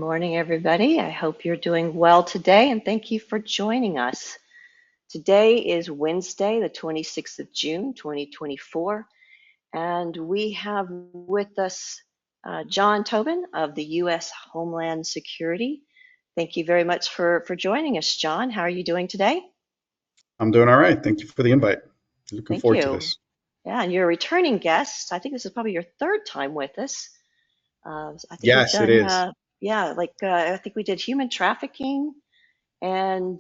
morning, everybody. I hope you're doing well today, and thank you for joining us. Today is Wednesday, the 26th of June, 2024, and we have with us John Tobin of the U.S. Homeland Security. Thank you very much for joining us, John. How are you doing today? I'm doing all right. Thank you for the invite. Looking Thank forward to you. this. Yeah, and you're a returning guest. I think this is probably your third time with us. I think we've Yes, it done, is. I think we did human trafficking and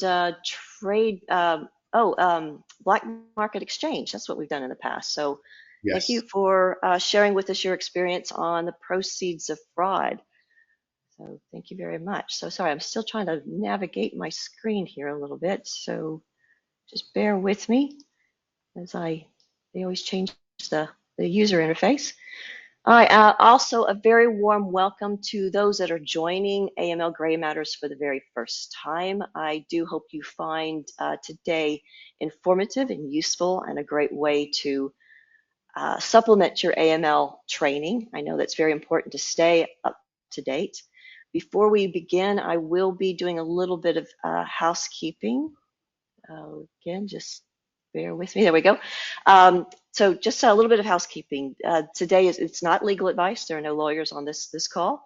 trade, black market exchange. That's what we've done in the past. So thank you Yes. for sharing with us your experience on the proceeds of fraud. So thank you very much. So sorry, I'm still trying to navigate my screen here a little bit. So just bear with me as they always change the user interface. All right, also a very warm welcome to those that are joining AML Grey Matters for the very first time. I do hope you find today informative and useful and a great way to supplement your AML training. I know that's very important to stay up to date. Before we begin, I will be doing a little bit of housekeeping. Again, just bear with me. There we go. So just a little bit of housekeeping. Today it's not legal advice. There are no lawyers on this call.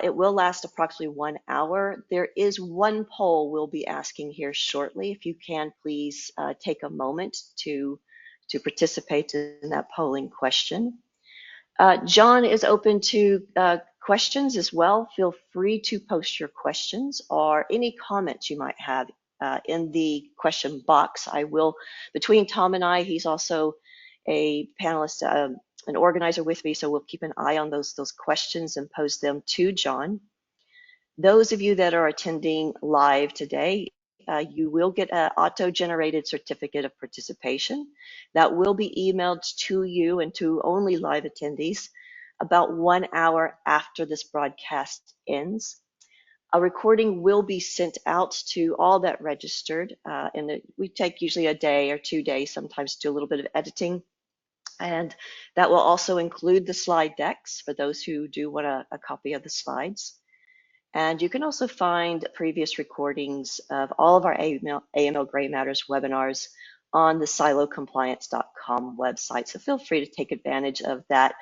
It will last approximately 1 hour. There is one poll we'll be asking here shortly. If you can, please take a moment to participate in that polling question. John is open to questions as well. Feel free to post your questions or any comments you might have in the question box. I will, between Tom and I, he's also a panelist, an organizer with me, so we'll keep an eye on those questions and pose them to John. Those of you that are attending live today, you will get an auto-generated certificate of participation that will be emailed to you and to only live attendees about 1 hour after this broadcast ends. A recording will be sent out to all that registered, and we take usually a day or 2 days, sometimes do a little bit of editing. And that will also include the slide decks for those who do want a copy of the slides. And you can also find previous recordings of all of our AML Grey Matters webinars on the silocompliance.com website. So feel free to take advantage of that.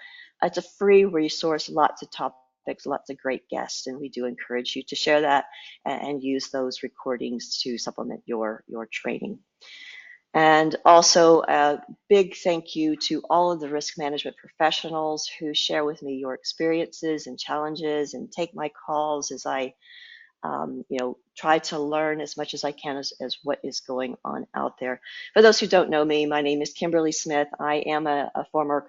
It's a free resource, lots of topics, lots of great guests, and we do encourage you to share that and use those recordings to supplement your training. And also a big thank you to all of the risk management professionals who share with me your experiences and challenges and take my calls as I try to learn as much as I can as what is going on out there. For those who don't know me, my name is Kimberly Smith. I am a former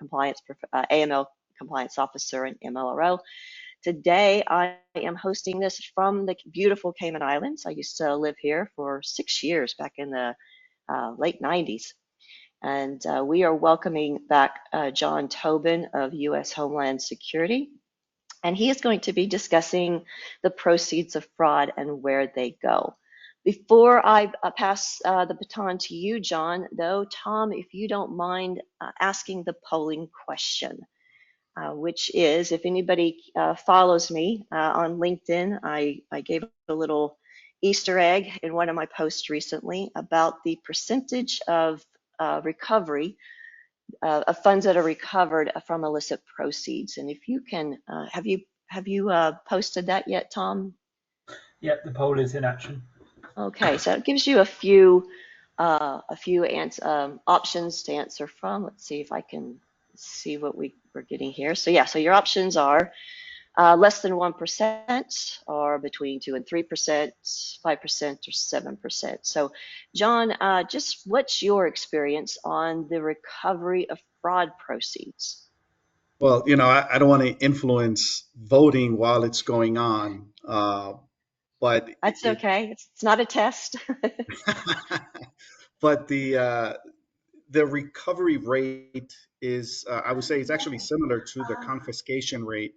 AML compliance officer and MLRO. Today, I am hosting this from the beautiful Cayman Islands. I used to live here for 6 years back in the late 90s. And we are welcoming back John Tobin of U.S. Homeland Security. And he is going to be discussing the proceeds of fraud and where they go. Before I pass the baton to you, John, though, Tom, if you don't mind asking the polling question, which is, if anybody follows me on LinkedIn, I gave a little Easter egg in one of my posts recently about the percentage of recovery of funds that are recovered from illicit proceeds. And if you can, have you posted that yet, Tom? Yep, the poll is in action. Okay, so it gives you a few options to answer from. Let's see if I can see what we're getting here. So yeah, so your options are less than 1%, or between 2 and 3%, 5%, or 7%. So, John, just what's your experience on the recovery of fraud proceeds? Well, I don't want to influence voting while it's going on, but That's okay. It's not a test. but the recovery rate is, I would say, it's actually similar to the confiscation rate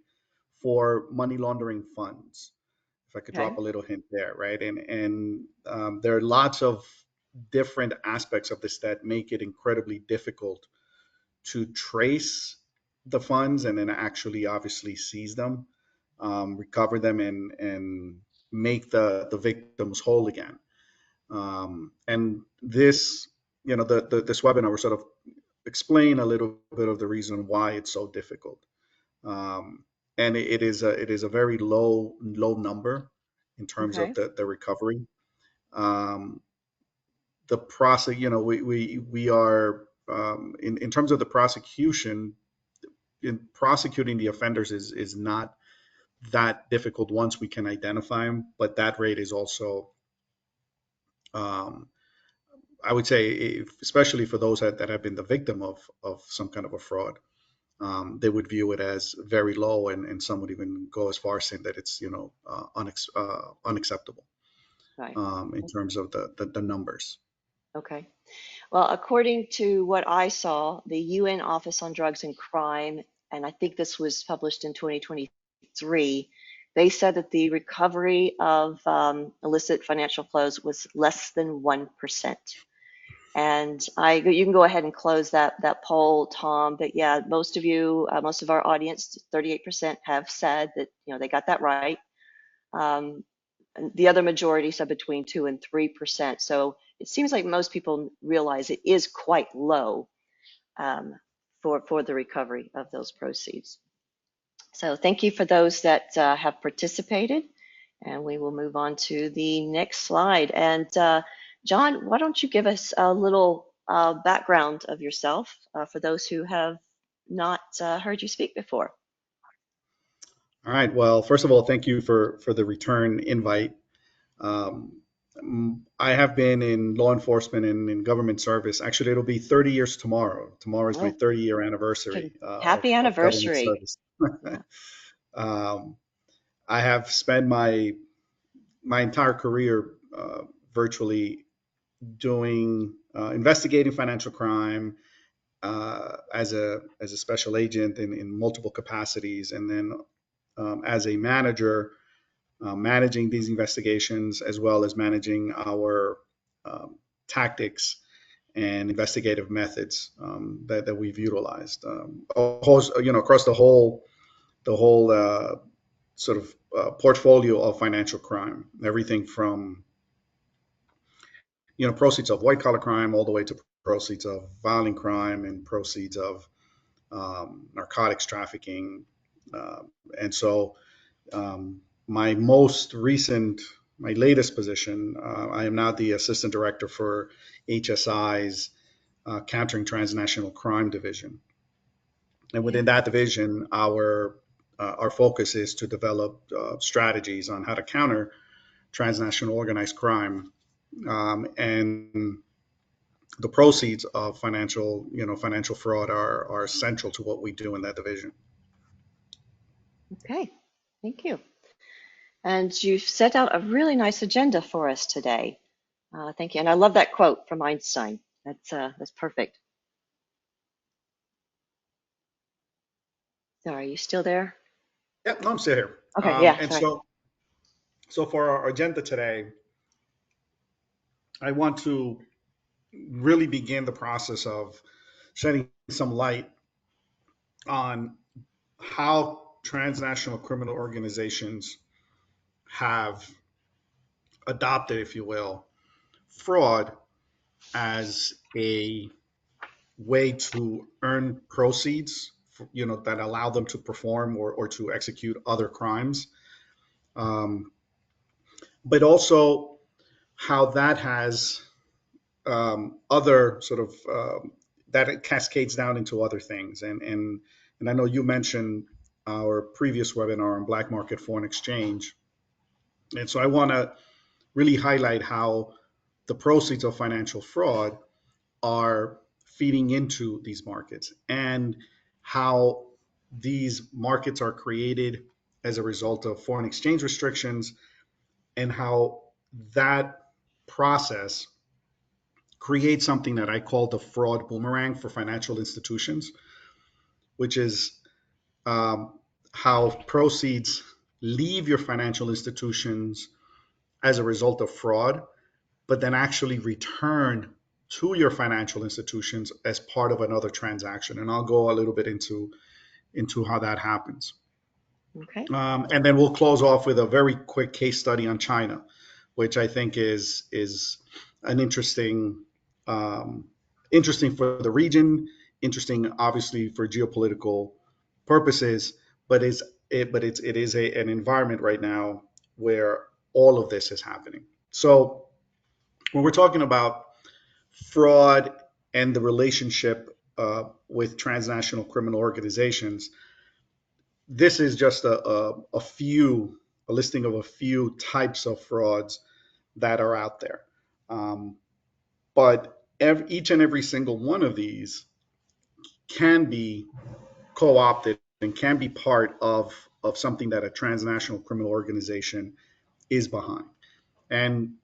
for money laundering funds. If I could Okay. drop a little hint there, right? And there are lots of different aspects of this that make it incredibly difficult to trace the funds and then actually obviously seize them. recover them, and make the victims whole again. And this, this webinar will sort of explain a little bit of the reason why it's so difficult. Um, and it is a very low number in terms of Okay. the recovery. Um, the process, we are, in terms of the prosecution, in prosecuting the offenders is not that difficult once we can identify them, but that rate is also, um, I would say, especially for those that have been the victim of some kind of a fraud, they would view it as very low, and some would even go as far as saying that it's, unacceptable, Right. in terms of the numbers. Okay. Well, according to what I saw, the UN Office on Drugs and Crime, and I think this was published in 2023, they said that the recovery of illicit financial flows was less than 1%. And you can go ahead and close that poll, Tom. But yeah, most of you, most of our audience, 38% have said that they got that right. The other majority said between 2 and 3%. So it seems like most people realize it is quite low for the recovery of those proceeds. So thank you for those that have participated, and we will move on to the next slide. And John, why don't you give us a little background of yourself for those who have not heard you speak before? All right. Well, first of all, thank you for the return invite. Um, I have been in law enforcement and in government service. Actually, it'll be 30 years tomorrow. Tomorrow is my Oh, 30-year anniversary happy of government anniversary. service. um, I have spent my entire career virtually doing investigating financial crime as a special agent in multiple capacities, and then as a manager, managing these investigations as well as managing our tactics and investigative methods that we've utilized, across the whole sort of portfolio of financial crime, everything from proceeds of white collar crime all the way to proceeds of violent crime and proceeds of narcotics trafficking. And so um, my latest position, I am now the assistant director for HSI's Countering Transnational Crime Division. And Okay. within that division, our focus is to develop strategies on how to counter transnational organized crime, and the proceeds of financial fraud are central to what we do in that division. Okay. Thank you. And you've set out a really nice agenda for us today. Thank you. And I love that quote from Einstein. That's perfect. So are you still there? Yep, no, I'm still here. Okay, yeah, And sorry. so for our agenda today, I want to really begin the process of shedding some light on how transnational criminal organizations have adopted, if you will, fraud as a way to earn proceeds, that allow them to perform or to execute other crimes, um, but also how that has other sort of that it cascades down into other things. And I know you mentioned our previous webinar on black market foreign exchange, and so I want to really highlight how the proceeds of financial fraud are feeding into these markets, and how these markets are created as a result of foreign exchange restrictions, and how that process creates something that I call the fraud boomerang for financial institutions, which is how proceeds leave your financial institutions as a result of fraud, but then actually return to your financial institutions as part of another transaction. And I'll go a little bit into how that happens. Okay. And then we'll close off with a very quick case study on China, which I think is an um, interesting for the region, interesting obviously for geopolitical purposes, but it is an environment right now where all of this is happening. So when we're talking about fraud and the relationship with transnational criminal organizations, this is just a listing of a few types of frauds that are out there. Um, but each and every single one of these can be co-opted and can be part of something that a transnational criminal organization is behind. And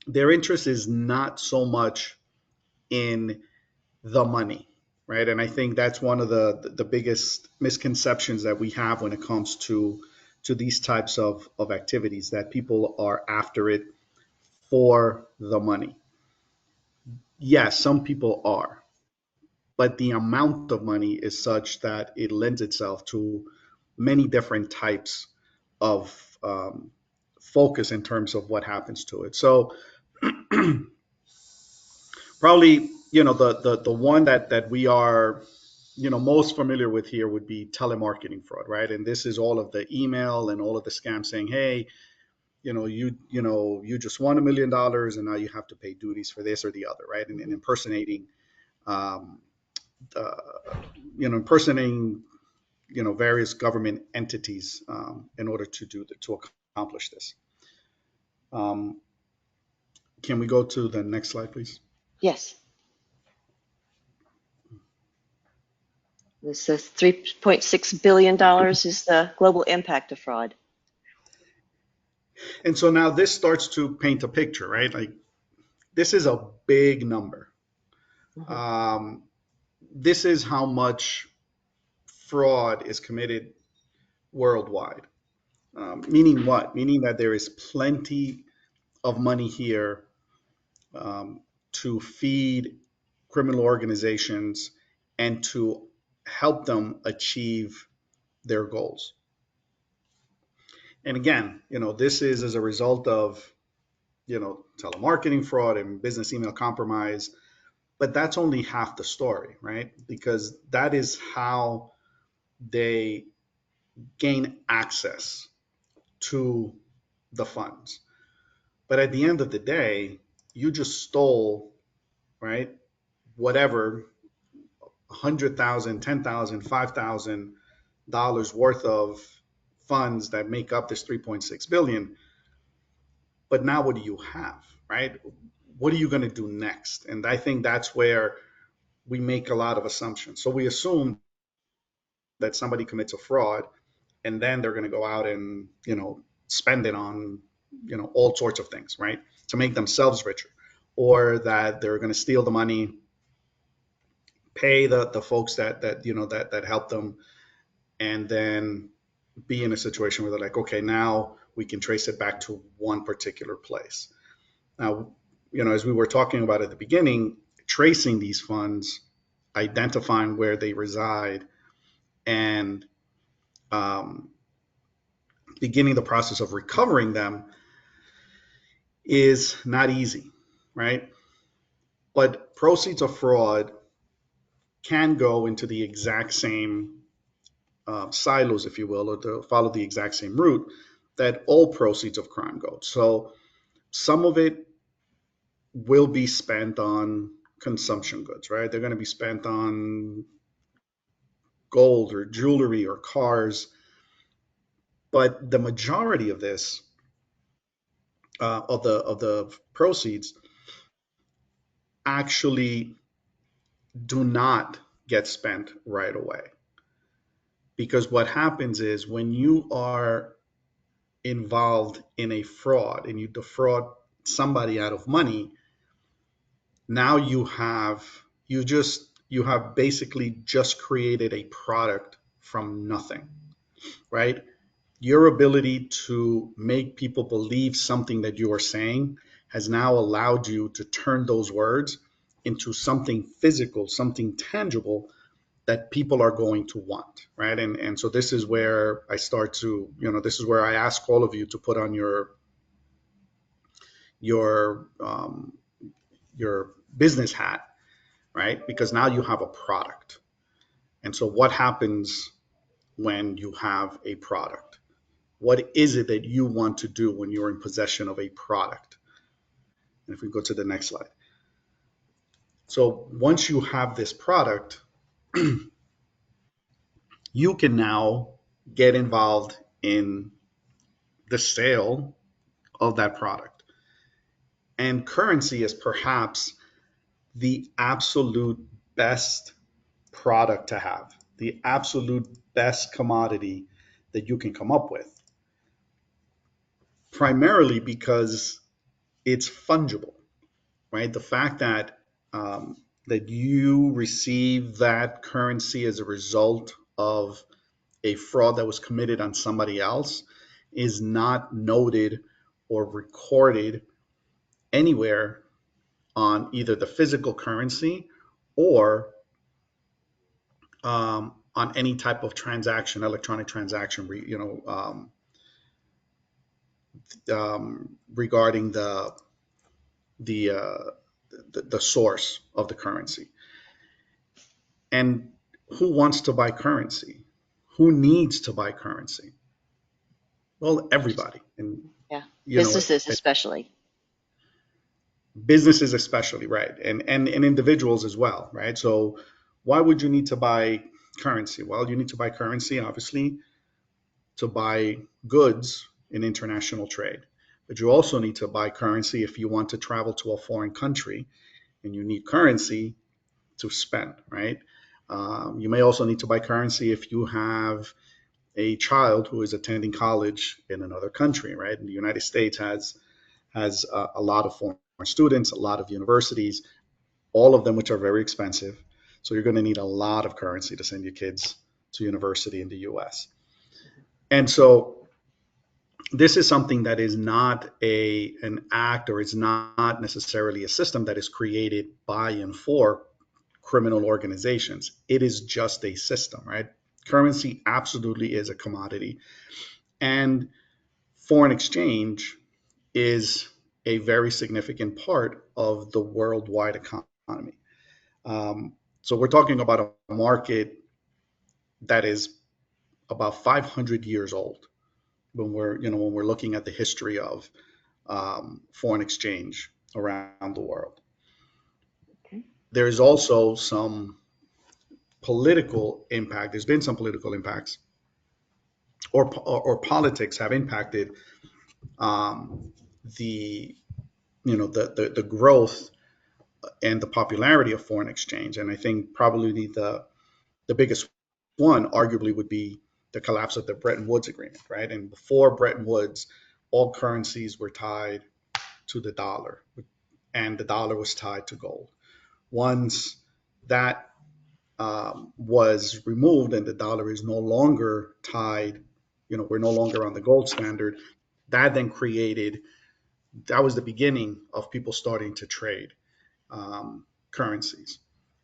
their interest is not so much in the money, right? And I think that's one of the biggest misconceptions that we have when it comes to these types of activities, that people are after it for the money. Yes, some people are, but the amount of money is such that it lends itself to many different types of focus in terms of what happens to it. So probably, the one that we are, most familiar with here would be telemarketing fraud, right? And this is all of the email and all of the scams saying, hey, you just won $1 million and now you have to pay duties for this or the other, right? And impersonating, um, uh, impersonating, various government entities in order to accomplish this. Um, can we go to the next slide, please? Yes. This is $3.6 billion is the global impact of fraud. And so now this starts to paint a picture, right? Like, this is a big number. Mhm. Um, this is how much fraud is committed worldwide. Meaning what? Meaning that there is plenty of money here to feed criminal organizations and to help them achieve their goals. And again, this is as a result of, telemarketing fraud and business email compromise. But that's only half the story, right? Because that is how they gain access to the funds. But at the end of the day, you just stole, right? Whatever, 100,000, 10,000, $5,000 worth of funds that make up this 3.6 billion. But now what do you have, right? What are you going to do next? And I think that's where we make a lot of assumptions. So we assume that somebody commits a fraud and then they're going to go out and spend it on all sorts of things, right, to make themselves richer, or that they're going to steal the money, pay the folks that help them, and then be in a situation where they're like, okay, now we can trace it back to one particular place. Now, as we were talking about at the beginning, tracing these funds, identifying where they reside, and um, beginning the process of recovering them is not easy, right? But proceeds of fraud can go into the exact same silos, if you will, or to follow the exact same route that all proceeds of crime go. So some of it will be spent on consumption goods, right? They're going to be spent on gold or jewelry or cars. But the majority of this, of the proceeds, actually do not get spent right away. Because what happens is when you are involved in a fraud and you defraud somebody out of money, now you have basically just created a product from nothing, right? Your ability to make people believe something that you are saying has now allowed you to turn those words into something physical, something tangible that people are going to want. right? And so this is where I start to, this is where I ask all of you to put on your your business hat, right? Because now you have a product. And so what happens when you have a product? What is it that you want to do when you're in possession of a product? And if we go to the next slide. So once you have this product, you can now get involved in the sale of that product. And currency is perhaps the absolute best product to have, the absolute best commodity that you can come up with, primarily because it's fungible, right? The fact that that you receive that currency as a result of a fraud that was committed on somebody else is not noted or recorded anywhere on either the physical currency or on any type of transaction, electronic transaction, regarding the, uh, the source of the currency. And who wants to buy currency? Who needs to buy currency? Well, Just, everybody, and yeah, you know, businesses especially. businesses especially, right, and individuals as well, right? So why would you need to buy currency? Well, you need to buy currency, obviously, to buy goods in international trade. But you also need to buy currency if you want to travel to a foreign country and you need currency to spend, right? You may also need to buy currency if you have a child who is attending college in another country, right? And the United States has a lot of foreign students, a lot of universities, all of them which are very expensive. So you're going to need a lot of currency to send your kids to university in the U.S. And so this is something that is not an act, or it's not necessarily a system that is created by and for criminal organizations. It is just a system, right? Currency absolutely is a commodity. And foreign exchange is a very significant part of the worldwide economy. So we're talking about a market that is about 500 years old when we're looking at the history of foreign exchange around the world. Okay. There is also some political impact. There's been some political impacts, or politics have impacted the the growth and the popularity of foreign exchange. And I think probably the biggest one, arguably, would be the collapse of the Bretton Woods Agreement, right? And before Bretton Woods, all currencies were tied to the dollar, and the dollar was tied to gold. Once that was removed and the dollar is no longer tied, we're no longer on the gold standard, that then created, that was the beginning of people starting to trade currencies.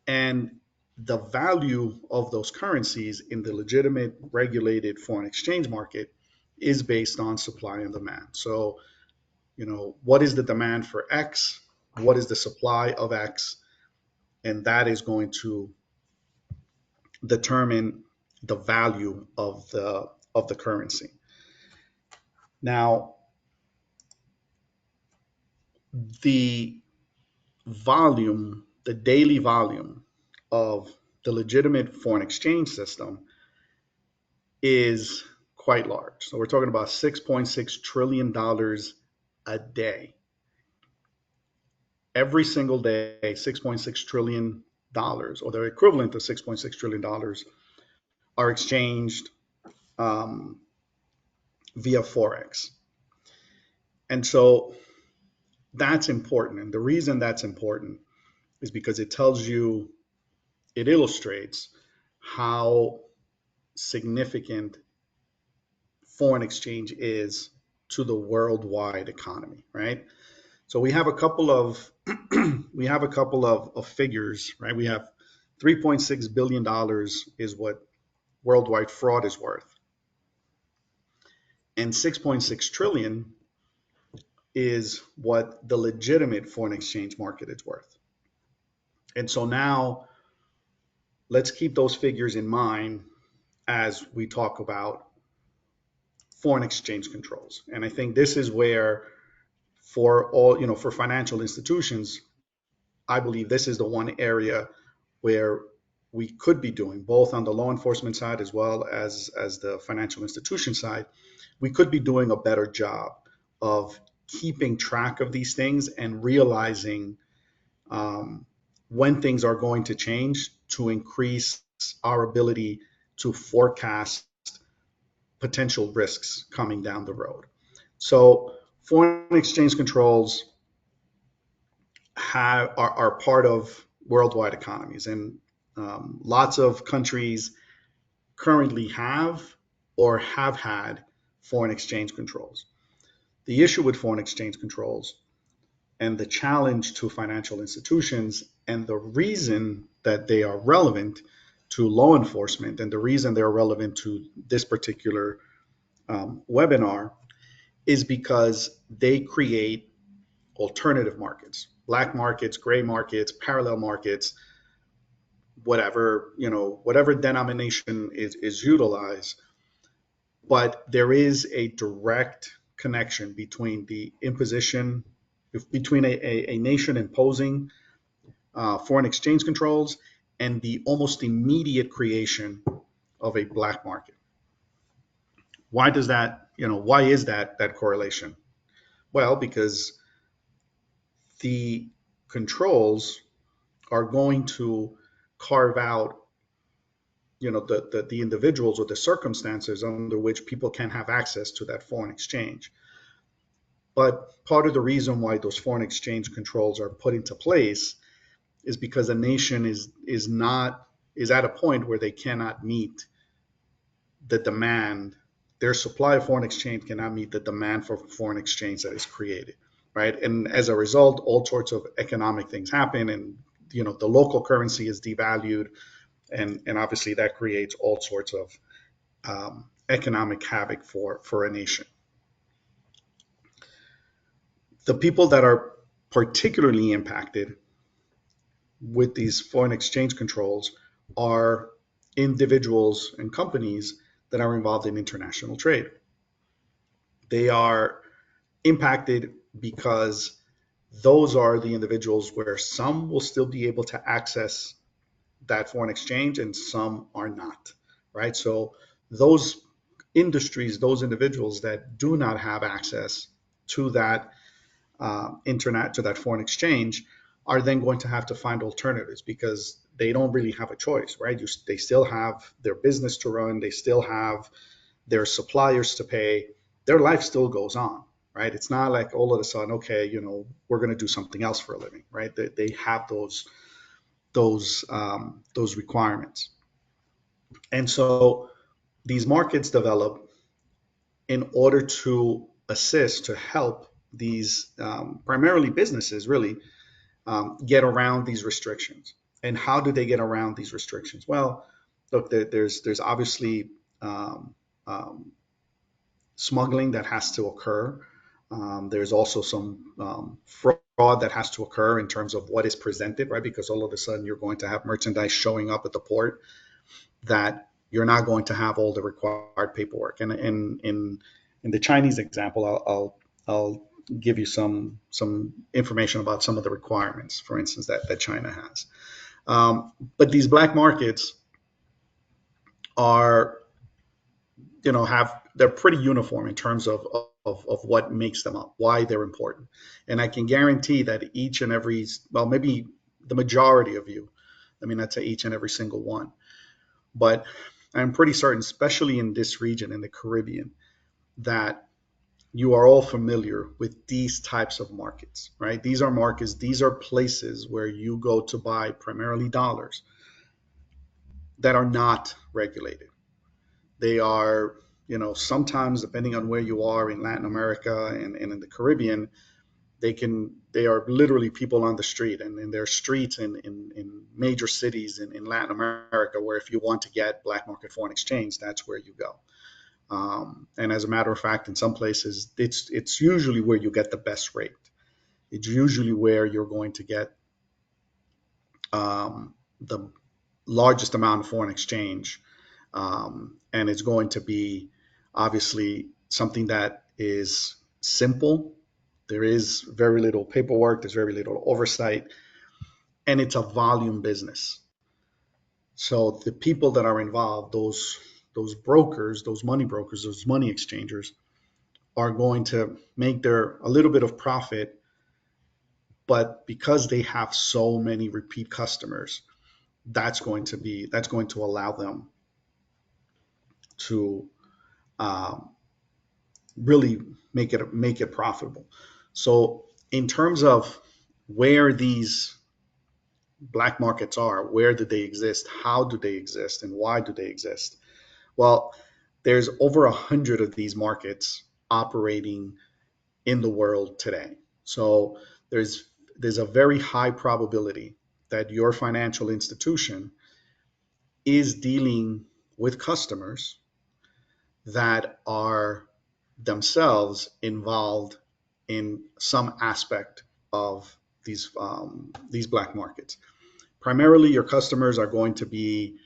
And the value of those currencies in the legitimate regulated foreign exchange market is based on supply and demand. So, what is the demand for X? What is the supply of X? And that is going to determine the value of the currency. Now, the the daily volume of the legitimate foreign exchange system is quite large. So we're talking about $6.6 trillion a day. Every single day, $6.6 trillion, or the equivalent of $6.6 trillion, are exchanged um, via Forex. And so that's important. And the reason that's important is because it tells you, it illustrates how significant foreign exchange is to the worldwide economy, right? So we have a couple of of figures, right? We have $3.6 billion is what worldwide fraud is worth. And 6.6 trillion is what the legitimate foreign exchange market is worth. And so now let's keep those figures in mind as we talk about foreign exchange controls. And I think this is where, for all, for financial institutions, I believe this is the one area where we could be doing, both on the law enforcement side as well as the financial institution side, we could be doing a better job of keeping track of these things and realizing when things are going to change to increase our ability to forecast potential risks coming down the road. So foreign exchange controls are part of worldwide economies, and lots of countries currently have or have had foreign exchange controls. The issue with foreign exchange controls and the challenge to financial institutions and the reason that they are relevant to law enforcement and the reason they're relevant to this particular webinar is because they create alternative markets, black markets, gray markets, parallel markets, whatever denomination is utilized. But there is a direct connection between the imposition, between a nation imposing foreign exchange controls and the almost immediate creation of a black market. Why does that, why is that correlation? Well, because the controls are going to carve out, the individuals or the circumstances under which people can have access to that foreign exchange. But part of the reason why those foreign exchange controls are put into place is because a nation is at a point where they cannot meet the demand. Their supply of foreign exchange cannot meet the demand for foreign exchange that is created, right? And as a result, all sorts of economic things happen, and the local currency is devalued, and obviously that creates all sorts of economic havoc for a nation. The people that are particularly impacted with these foreign exchange controls are individuals and companies that are involved in international trade. They are impacted because those are the individuals where some will still be able to access that foreign exchange and some are not, right? So those industries, those individuals that do not have access to that internet, to that foreign exchange, are then going to have to find alternatives because they don't really have a choice, right? They still have their business to run, they still have their suppliers to pay, their life still goes on, right? It's not like all of a sudden, okay, we're going to do something else for a living, right? They have those requirements, and so these markets develop in order to assist, to help these primarily businesses really get around these restrictions. And how do they get around these restrictions? Well, look, there's obviously smuggling that has to occur. There's also some fraud that has to occur in terms of what is presented, right? Because all of a sudden you're going to have merchandise showing up at the port that you're not going to have all the required paperwork. And in the Chinese example, I'll give you some information about some of the requirements, for instance, that China has. But these black markets are, they're pretty uniform in terms of what makes them up, why they're important. And I can guarantee that each and every, well, maybe the majority of you, I mean, not say each and every single one, but I'm pretty certain, especially in this region, in the Caribbean, that you are all familiar with these types of markets, right? These are markets, these are places where you go to buy primarily dollars that are not regulated. They are, sometimes depending on where you are in Latin America and in the Caribbean, they are literally people on the street, and in their streets in major cities in Latin America where if you want to get black market foreign exchange, that's where you go. And as a matter of fact, in some places, it's usually where you get the best rate. It's usually where you're going to get the largest amount of foreign exchange. And it's going to be obviously something that is simple. There is very little paperwork, there's very little oversight, and it's a volume business. So the people that are involved, those brokers, those money brokers, those money exchangers, are going to make a little bit of profit, but because they have so many repeat customers, that's going to allow them to um, really make it profitable. So in terms of where these black markets are, where do they exist, how do they exist, and why do they exist? Well, there's over 100 of these markets operating in the world today. So there's a very high probability that your financial institution is dealing with customers that are themselves involved in some aspect of these black markets. Primarily, your customers are going to be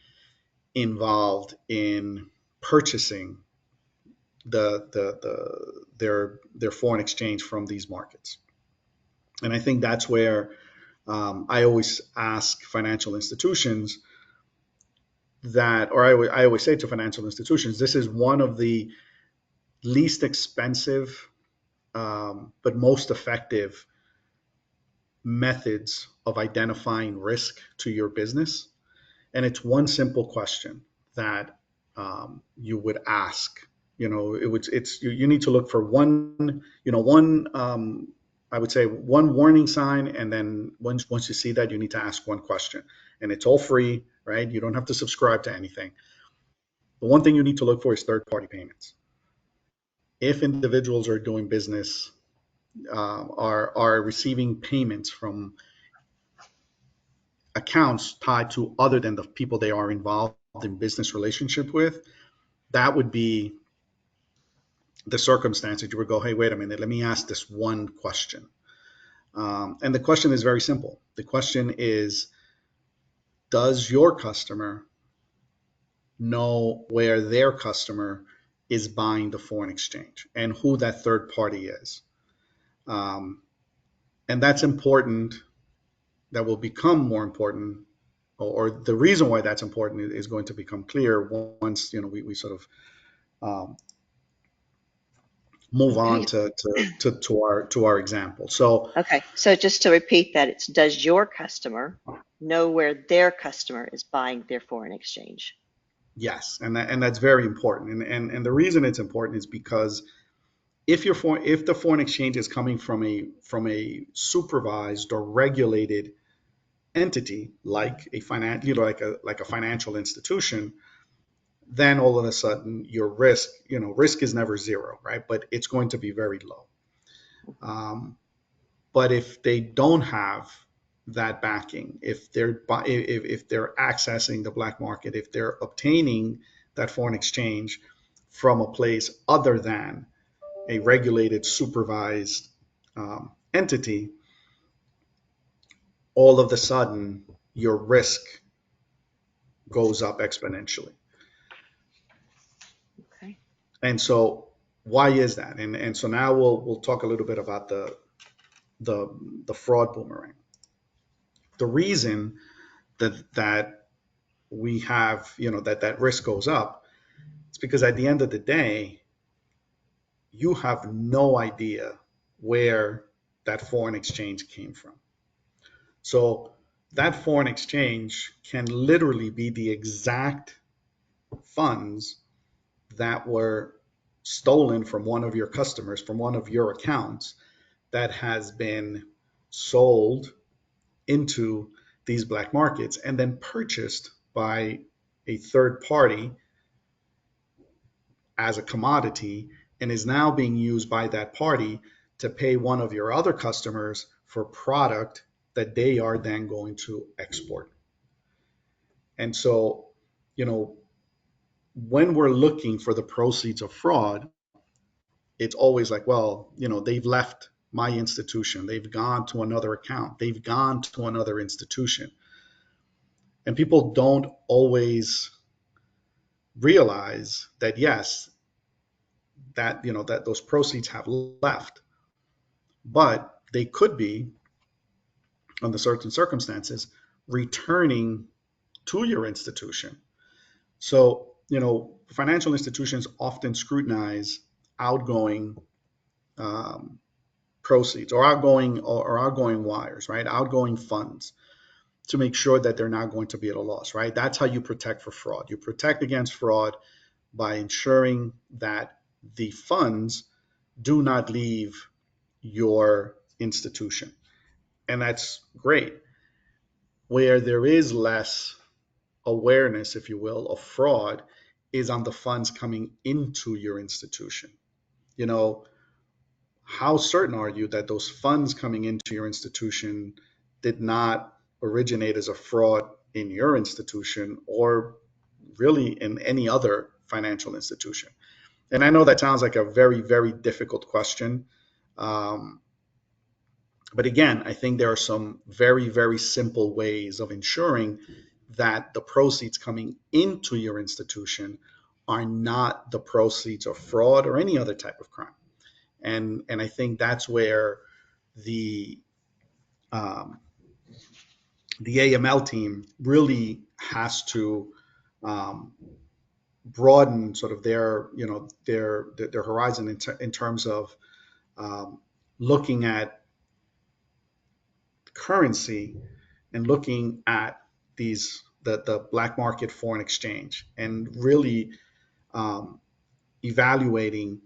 involved in purchasing their foreign exchange from these markets. And I think that's where I always ask financial institutions that, or I always say to financial institutions, this is one of the least expensive but most effective methods of identifying risk to your business. And it's one simple question that you would ask. You need to look for one I would say one warning sign, and then once you see that, you need to ask one question, and it's all free, right? You don't have to subscribe to anything. The one thing you need to look for is third-party payments. If individuals are doing business, are receiving payments from accounts tied to other than the people they are involved in business relationship with, that would be the circumstance that you would go, hey, wait a minute, let me ask this one question. And the question is very simple. The question is, does your customer know where their customer is buying the foreign exchange and who that third party is? And that's important. That will become more important, or the reason why that's important is going to become clear once we sort of move on Okay. to our example. So Okay. So just to repeat that, it's does your customer know where their customer is buying their foreign exchange? yes, and that's very important. And the reason it's important is because if the foreign exchange is coming from a supervised or regulated entity like a financial institution, then all of a sudden your risk is never zero, right? But it's going to be very low. But if they don't have that backing, if they're accessing the black market, if they're obtaining that foreign exchange from a place other than a regulated, supervised entity, all of a sudden your risk goes up exponentially. Okay. And so, why is that? And so now we'll talk a little bit about the fraud boomerang. The reason that we have that risk goes up, it's because at the end of the day, you have no idea where that foreign exchange came from. So that foreign exchange can literally be the exact funds that were stolen from one of your customers, from one of your accounts, that has been sold into these black markets and then purchased by a third party as a commodity, and is now being used by that party to pay one of your other customers for product that they are then going to export. And so, you know, when we're looking for the proceeds of fraud, it's always like, well, you know, they've left my institution, they've gone to another account, they've gone to another institution. And people don't always realize that, yes, that, you know, that those proceeds have left, but they could be, under certain circumstances, returning to your institution. So, you know, financial institutions often scrutinize outgoing um, proceeds or outgoing wires, right? Outgoing funds, to make sure that they're not going to be at a loss, right? That's how you protect for fraud. You protect against fraud by ensuring that the funds do not leave your institution. And that's great. Where there is less awareness, if you will, of fraud is on the funds coming into your institution. You know, how certain are you that those funds coming into your institution did not originate as a fraud in your institution or really in any other financial institution? And I know that sounds like a very, very difficult question. Um, but again, I think there are some very, very simple ways of ensuring that the proceeds coming into your institution are not the proceeds of fraud or any other type of crime. And I think that's where the um, the AML team really has to um, broaden sort of their, you know, their horizon in terms of um, looking at currency and looking at the black market foreign exchange and really um, evaluating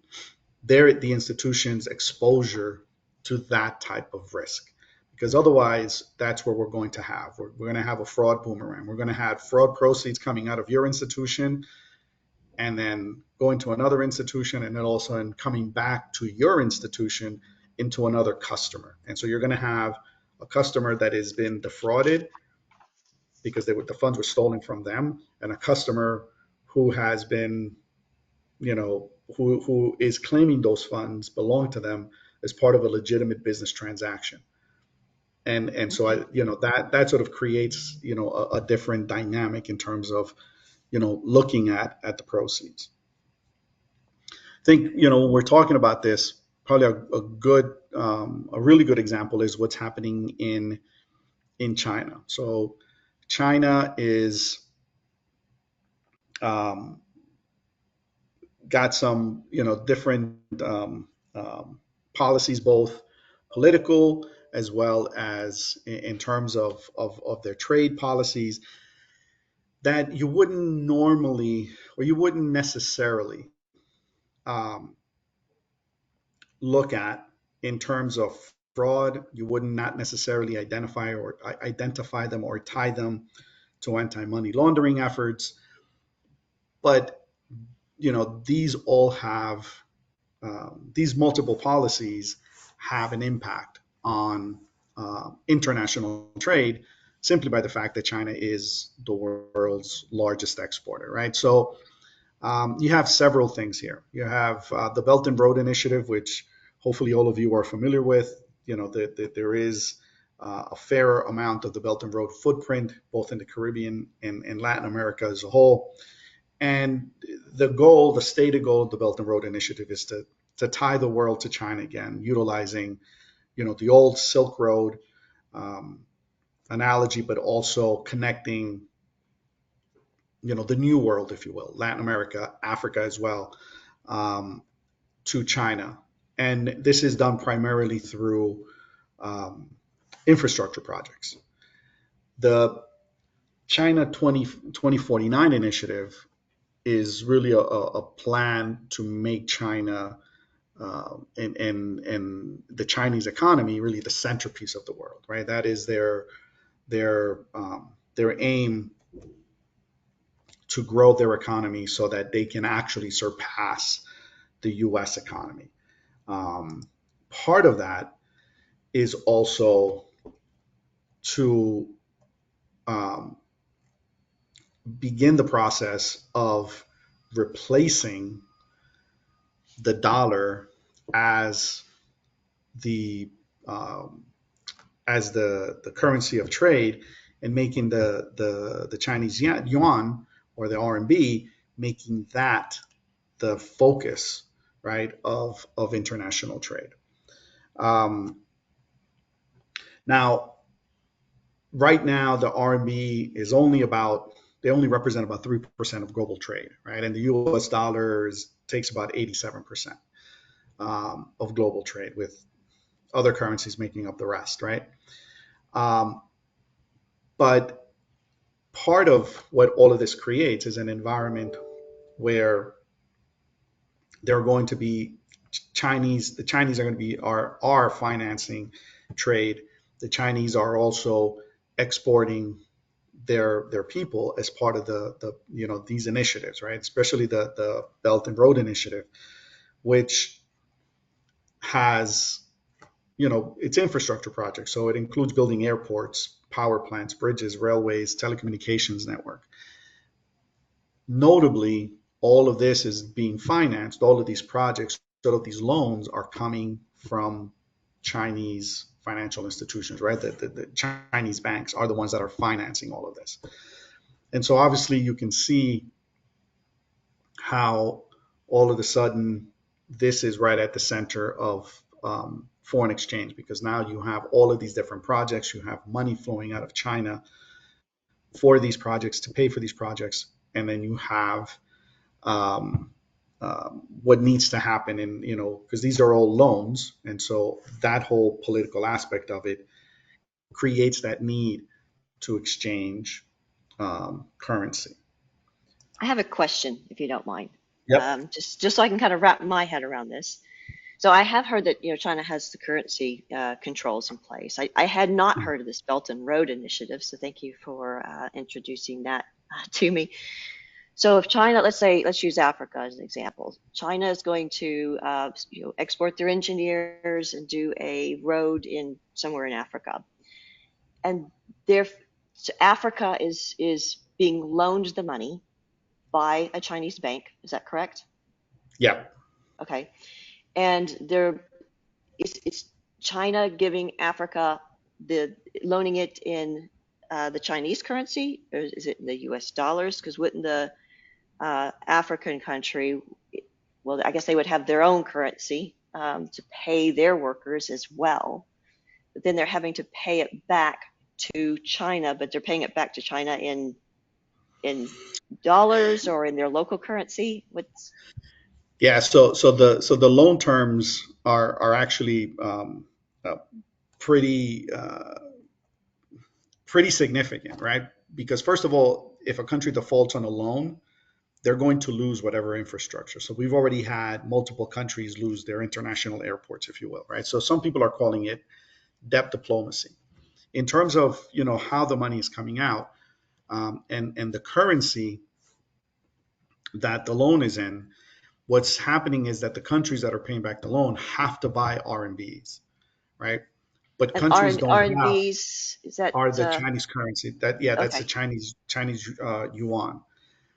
the institution's exposure to that type of risk, because otherwise that's where we're going to have a fraud boomerang. We're going to have fraud proceeds coming out of your institution and then going to another institution, and then also in coming back to your institution into another customer. And so you're going to have a customer that has been defrauded because the funds were stolen from them, and a customer who has been, you know, who is claiming those funds belong to them as part of a legitimate business transaction. And so Okay. I, you know, that sort of creates, you know, a different dynamic in terms of, you know, looking at the proceeds. I think, you know, when we're talking about this, probably a really good example is what's happening in China. So China is um, got some, you know, different um, policies, both political as well as in terms of their trade policies, that you wouldn't normally, or you wouldn't necessarily um, look at in terms of fraud. You would not necessarily identify them or tie them to anti-money laundering efforts. But you know, these multiple policies have an impact on international trade, simply by the fact that China is the world's largest exporter, right? So you have several things here. You have the Belt and Road Initiative, which hopefully all of you are familiar with. You know, there is a fair amount of the Belt and Road footprint, both in the Caribbean and Latin America as a whole. And the stated goal of the Belt and Road Initiative is to tie the world to China again, utilizing, you know, the old Silk Road um, analogy, but also connecting, you know, the new world, if you will, Latin America, Africa as well, um, to China. And this is done primarily through um, infrastructure projects. The China 2049 initiative is really a plan to make China and the Chinese economy really the centerpiece of the world, right? That is their aim, to grow their economy so that they can actually surpass the U.S. economy. Um, Part of that is also to um, begin the process of replacing the dollar as the um, the currency of trade, and making the Chinese yuan or the RMB, making that the focus, right, of international trade. Um, Now, right now, the RMB is only about, they only represent about 3% of global trade, right? And the US dollar takes about 87% of global trade, with other currencies making up the rest, right? Um, but part of what all of this creates is an environment where there are going to be the Chinese are going to be are financing trade. The Chinese are also exporting their people as part of these initiatives, right? Especially the Belt and Road Initiative, which has its infrastructure projects. So it includes building airports, power plants, bridges, railways, telecommunications network. Notably, all of this is being financed. All of these projects, all of these loans are coming from Chinese financial institutions, right? The Chinese banks are the ones that are financing all of this. And so obviously you can see how all of a sudden this is right at the center of foreign exchange, because now you have all of these different projects, you have money flowing out of China for these projects to pay for these projects, and then you have um, what needs to happen in, because these are all loans, and so that whole political aspect of it creates that need to exchange currency. I have a question, if you don't mind, Yep. just so I can kind of wrap my head around this. So I have heard that China has the currency controls in place. I had not heard of this Belt and Road Initiative, so thank you for introducing that to me. So if China, let's use Africa as an example. China is going to export their engineers and do a road in somewhere in Africa, and there, so Africa is being loaned the money by a Chinese bank. Is that correct? Yep. Okay, and it's China giving Africa the loaning it in the Chinese currency, or is it in the U.S. dollars? Because wouldn't the African country, well, I guess they would have their own currency to pay their workers as well, but then they're having to pay it back to China, but they're paying it back to China in dollars or in their local currency. What's Yeah, so the loan terms are actually uh, pretty pretty significant, right? Because first of all, if a country defaults on a loan, they're going to lose whatever infrastructure. So we've already had multiple countries lose their international airports, if you will, right? So some people are calling it debt diplomacy. In terms of how the money is coming out, and the currency that the loan is in, what's happening is that the countries that are paying back the loan have to buy RMBs, right? But and R countries and don't R and have B's? Is that are the Chinese currency. That's the okay? Chinese yuan.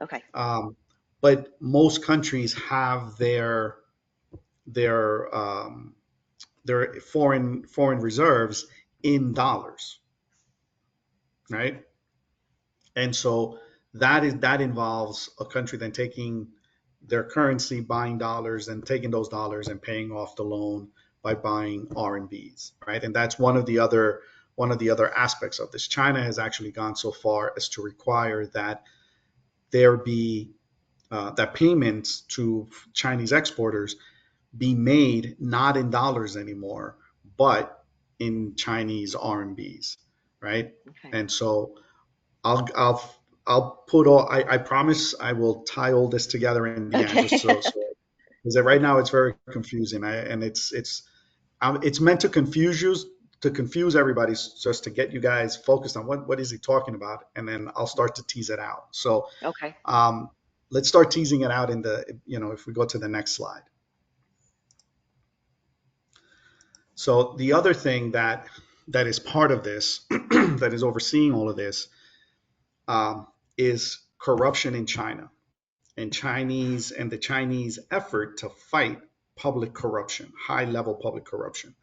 Okay, Um, but most countries have their um, their foreign reserves in dollars, right? And so that involves a country then taking their currency, buying dollars, and taking those dollars and paying off the loan by buying RMBs, right? And that's one of the other aspects of this. China has actually gone so far as to require that there be that payments to Chinese exporters be made not in dollars anymore, but in Chinese RMBs, right? okay. And so I'll put all. I promise I will tie all this together in the end, just Okay. so because right now it's very confusing. And it's meant to confuse everybody, just to get you guys focused on what is he talking about, and then I'll start to tease it out. So Okay. um, let's start teasing it out if we go to the next slide. So the other thing that is part of this, that is overseeing all of this, is corruption in China and the Chinese effort to fight public corruption, high level public corruption.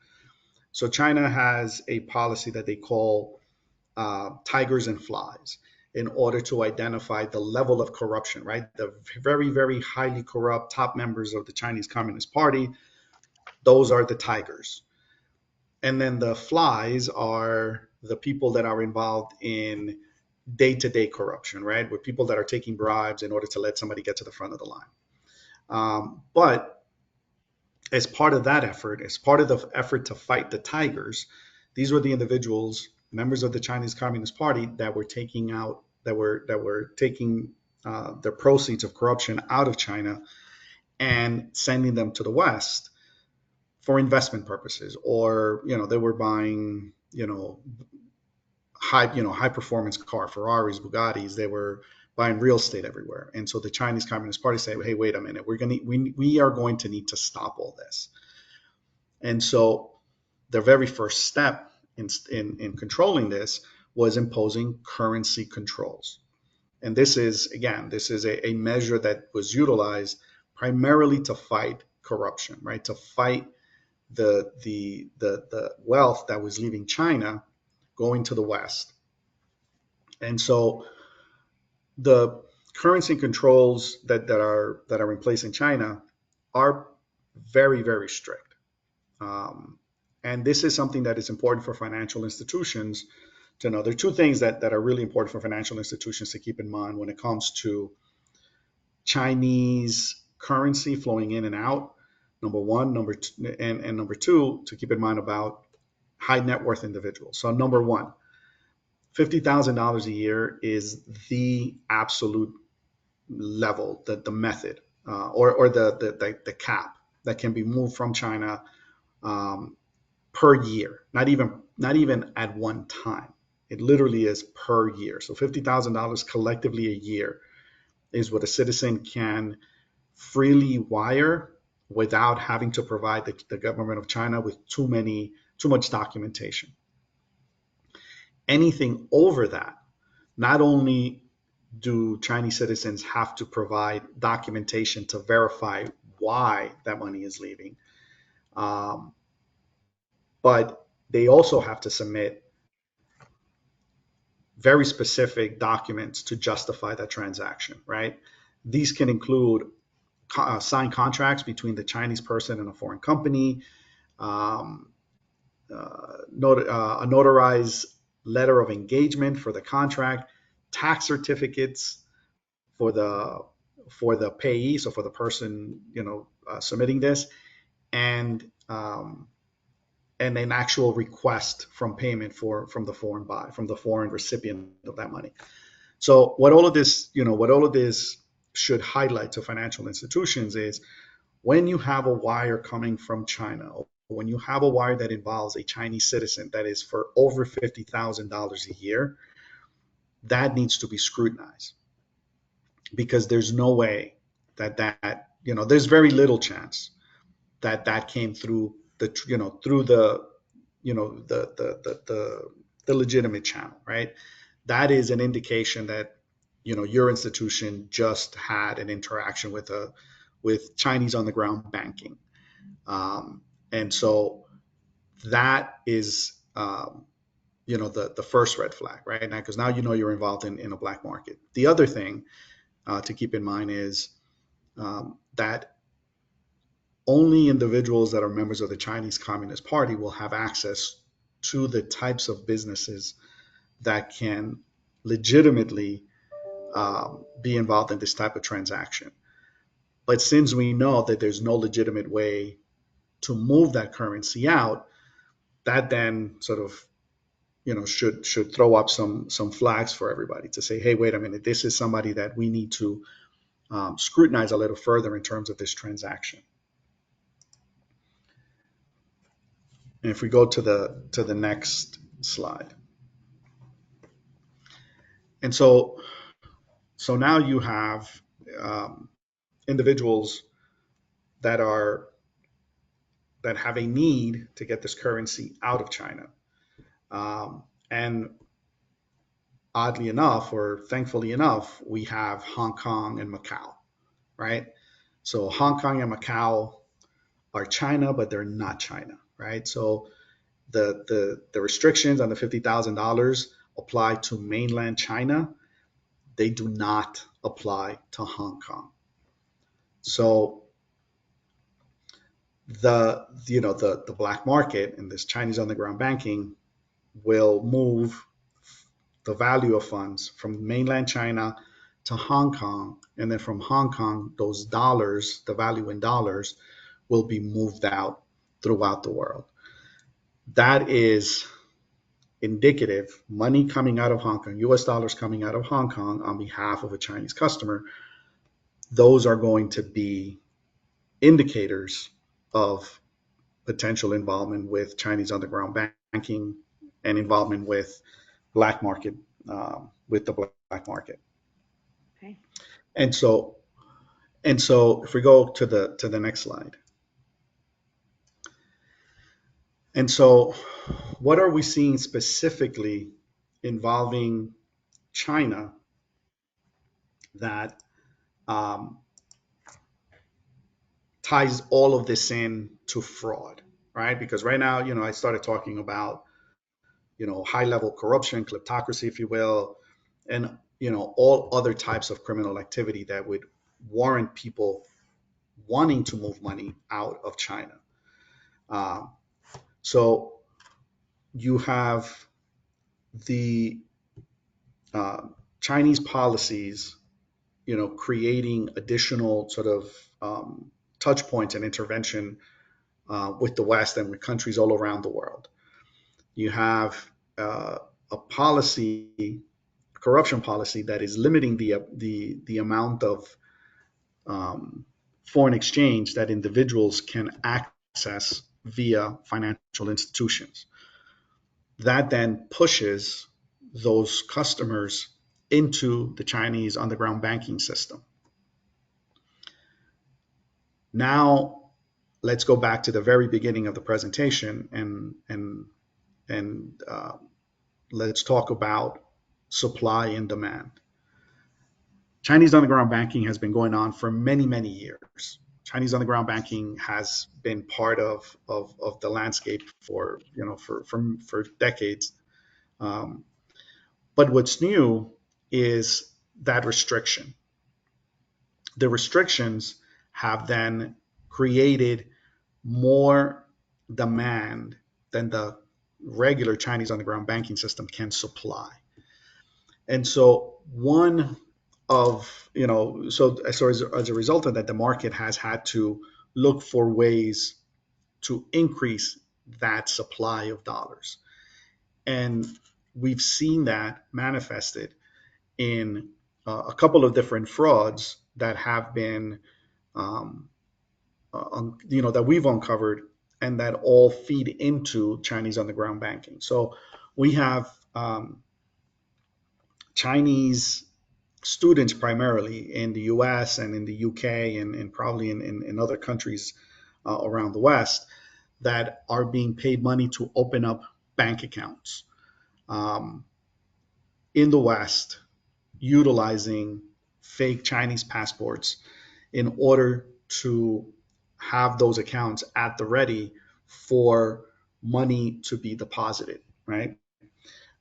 So China has a policy that they call tigers and flies in order to identify the level of corruption, right? The very, very highly corrupt top members of the Chinese Communist Party, those are the tigers. And then the flies are the people that are involved in day-to-day corruption, right? With people that are taking bribes in order to let somebody get to the front of the line. But as part of that effort, as part of the effort to fight the tigers, these were the individuals, members of the Chinese Communist Party, that were taking the proceeds of corruption out of China and sending them to the West for investment purposes, or they were buying high performance car, Ferraris, Bugattis. They were buying real estate everywhere. And so the Chinese Communist Party said, hey, wait a minute, we are going to need to stop all this. And so the very first step in controlling this was imposing currency controls. And this is a measure that was utilized primarily to fight corruption, right? To fight the wealth that was leaving China going to the West. And so the currency controls that are in place in China are very, very strict. And this is something that is important for financial institutions to know. There are two things that are really important for financial institutions to keep in mind when it comes to Chinese currency flowing in and out. Number one, and number two, to keep in mind about high net worth individuals. So number one, $50,000 a year is the absolute level, the method, or the cap that can be moved from China per year. Not even at one time. It literally is per year. So $50,000 collectively a year is what a citizen can freely wire without having to provide the government of China with too much documentation. Anything over that, not only do Chinese citizens have to provide documentation to verify why that money is leaving, but they also have to submit very specific documents to justify that transaction, right? These can include signed contracts between the Chinese person and a foreign company, a notarized letter of engagement for the contract, tax certificates for the payee, so for the person submitting this, and an actual request from payment from the foreign recipient of that money. So what all of this should highlight to financial institutions is when you have a wire coming from China, or when you have a wire that involves a Chinese citizen that is for over $50,000 a year, that needs to be scrutinized, because there's no way there's very little chance that came through the legitimate channel, right? That is an indication that your institution just had an interaction with Chinese on the ground banking, and so that is the first red flag, right? Now, because now you're involved in a black market. The other thing to keep in mind is that only individuals that are members of the Chinese Communist Party will have access to the types of businesses that can legitimately be involved in this type of transaction. But since we know that there's no legitimate way to move that currency out, that then sort of should throw up some flags for everybody to say, hey, wait a minute, this is somebody that we need to scrutinize a little further in terms of this transaction. And if we go to the next slide. And so now you have individuals that have a need to get this currency out of China. And oddly enough, or thankfully enough, we have Hong Kong and Macau, right? So Hong Kong and Macau are China, but they're not China, right? So the restrictions on the $50,000 apply to mainland China. They do not apply to Hong Kong. So the black market and this Chinese underground banking will move the value of funds from mainland China to Hong Kong, and then from Hong Kong, those dollars, the value in dollars, will be moved out throughout the world. That is indicative money coming out of Hong Kong, US dollars coming out of Hong Kong on behalf of a Chinese customer. Those are going to be indicators of potential involvement with Chinese underground banking and involvement with black market, with the black market. Okay. And so, and so, if we go to the next slide, and so, what are we seeing specifically involving China that um, ties all of this in to fraud, right? Because right now, I started talking about, high level corruption, kleptocracy, if you will, and, all other types of criminal activity that would warrant people wanting to move money out of China. Um, so you have the uh, Chinese policies, creating additional sort of touch points and intervention with the West and with countries all around the world. You have a policy, corruption policy, that is limiting the amount of um, foreign exchange that individuals can access via financial institutions. That then pushes those customers into the Chinese underground banking system. Now, let's go back to the very beginning of the presentation and let's talk about supply and demand. Chinese underground banking has been going on for many, many years. Chinese underground banking has been part of the landscape for decades. Um, but what's new is that restriction. The restrictions have then created more demand than the regular Chinese underground banking system can supply. And so one of, as a result of that, the market has had to look for ways to increase that supply of dollars. And we've seen that manifested in a couple of different frauds that have been, that we've uncovered and that all feed into Chinese underground banking. So we have Chinese students primarily in the US and in the UK and probably in other countries around the West that are being paid money to open up bank accounts um, in the West, utilizing fake Chinese passports in order to have those accounts at the ready for money to be deposited, right?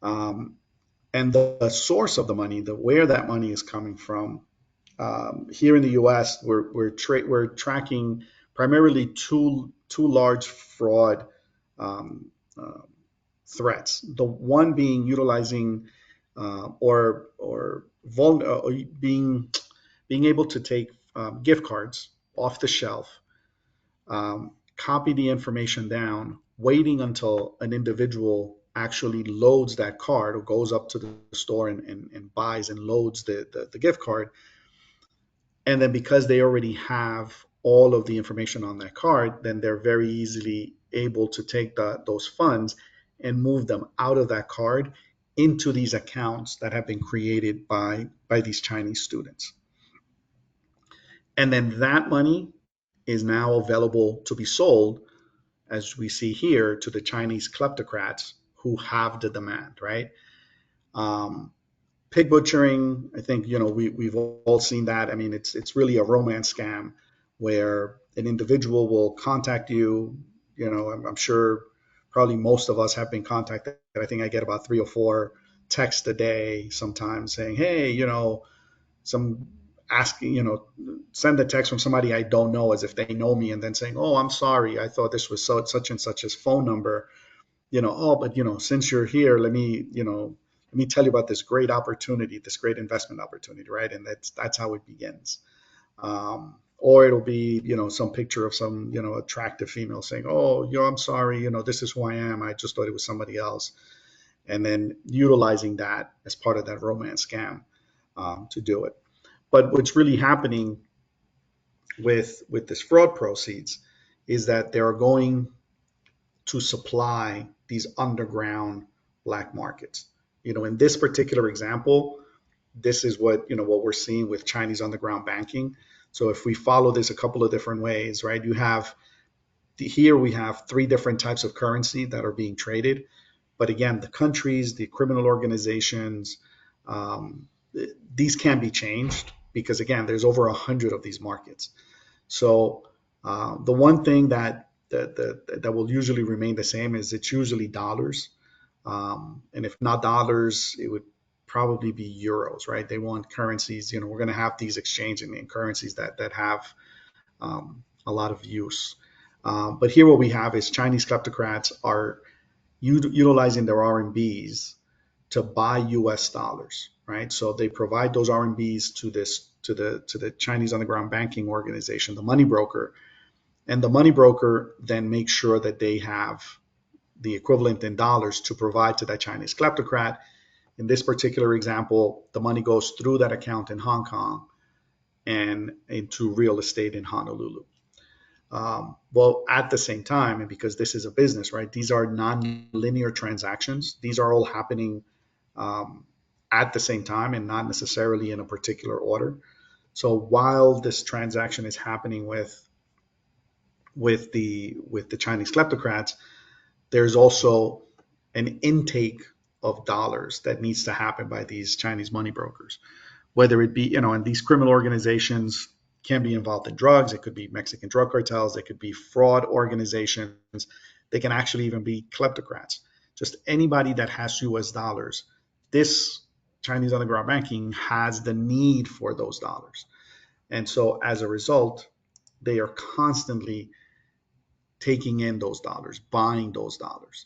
Um, and the source of the money, where that money is coming from, here in the U.S., we're tracking primarily two large fraud um, uh, threats. The one being utilizing or being able to take gift cards off the shelf, copy the information down, waiting until an individual actually loads that card or goes up to the store and buys and loads the gift card. And then because they already have all of the information on that card, then they're very easily able to take those funds and move them out of that card into these accounts that have been created by these Chinese students. And then that money is now available to be sold, as we see here, to the Chinese kleptocrats who have the demand, right? Um, Pig butchering, I think, we've all seen that. I mean, it's really a romance scam where an individual will contact you. I'm sure probably most of us have been contacted. I think I get about 3 or 4 texts a day sometimes saying, hey, some asking, send a text from somebody I don't know as if they know me, and then saying, oh, I'm sorry, I thought this was such and such as phone number. Oh, but since you're here, let me tell you about this great opportunity, this great investment opportunity, right? And that's how it begins. Or it'll be, some picture of some, attractive female saying, oh, I'm sorry, this is who I am. I just thought it was somebody else. And then utilizing that as part of that romance scam to do it. But what's really happening with this fraud proceeds is that they're going to supply these underground black markets. In this particular example, this is what we're seeing with Chinese underground banking. So if we follow this a couple of different ways, right? Here we have 3 different types of currency that are being traded. But again, the countries, the criminal organizations, um, these can be changed because again, there's over 100 of these markets. So the one thing that will usually remain the same is it's usually dollars, and if not dollars, it would probably be euros, right? They want currencies. We're going to have these exchanging in currencies that have a lot of use. But here, what we have is Chinese kleptocrats are utilizing their RMBs to buy U.S. dollars, right? So they provide those RMBs to the Chinese underground banking organization, the money broker, and the money broker then makes sure that they have the equivalent in dollars to provide to that Chinese kleptocrat. In this particular example, the money goes through that account in Hong Kong and into real estate in Honolulu. Well, at the same time, and because this is a business, right? These are non-linear transactions. These are all happening at the same time and not necessarily in a particular order. So while this transaction is happening with the Chinese kleptocrats, there's also an intake of dollars that needs to happen by these Chinese money brokers, whether it be, and these criminal organizations can be involved in drugs. It could be Mexican drug cartels. It could be fraud organizations. They can actually even be kleptocrats. Just anybody that has US dollars. This Chinese underground banking has the need for those dollars. And so as a result, they are constantly taking in those dollars, buying those dollars.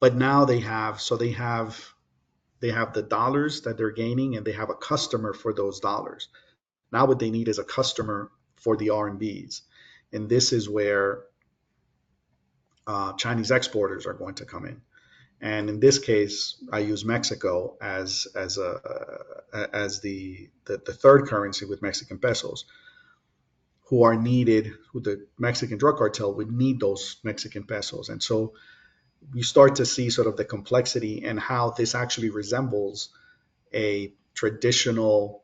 But now they have the dollars that they're gaining, and they have a customer for those dollars. Now what they need is a customer for the RMBs, and this is where Chinese exporters are going to come in. And in this case, I use Mexico as the third currency with Mexican pesos, who the Mexican drug cartel would need those Mexican pesos. And so you start to see sort of the complexity and how this actually resembles a traditional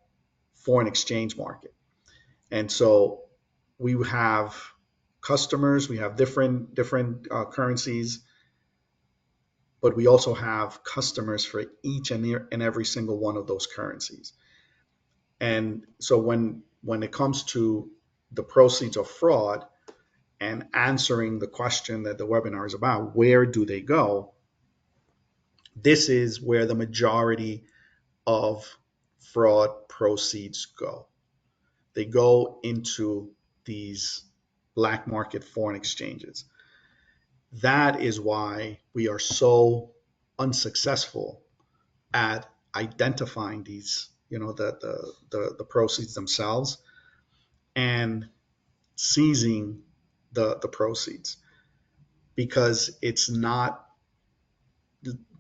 foreign exchange market. And so we have customers, we have different currencies, but we also have customers for each and every single one of those currencies. And so when it comes to the proceeds of fraud and answering the question that the webinar is about, where do they go? This is where the majority of fraud proceeds go. They go into these black market foreign exchanges. That is why we are so unsuccessful at identifying these, the proceeds themselves and seizing the proceeds, because it's not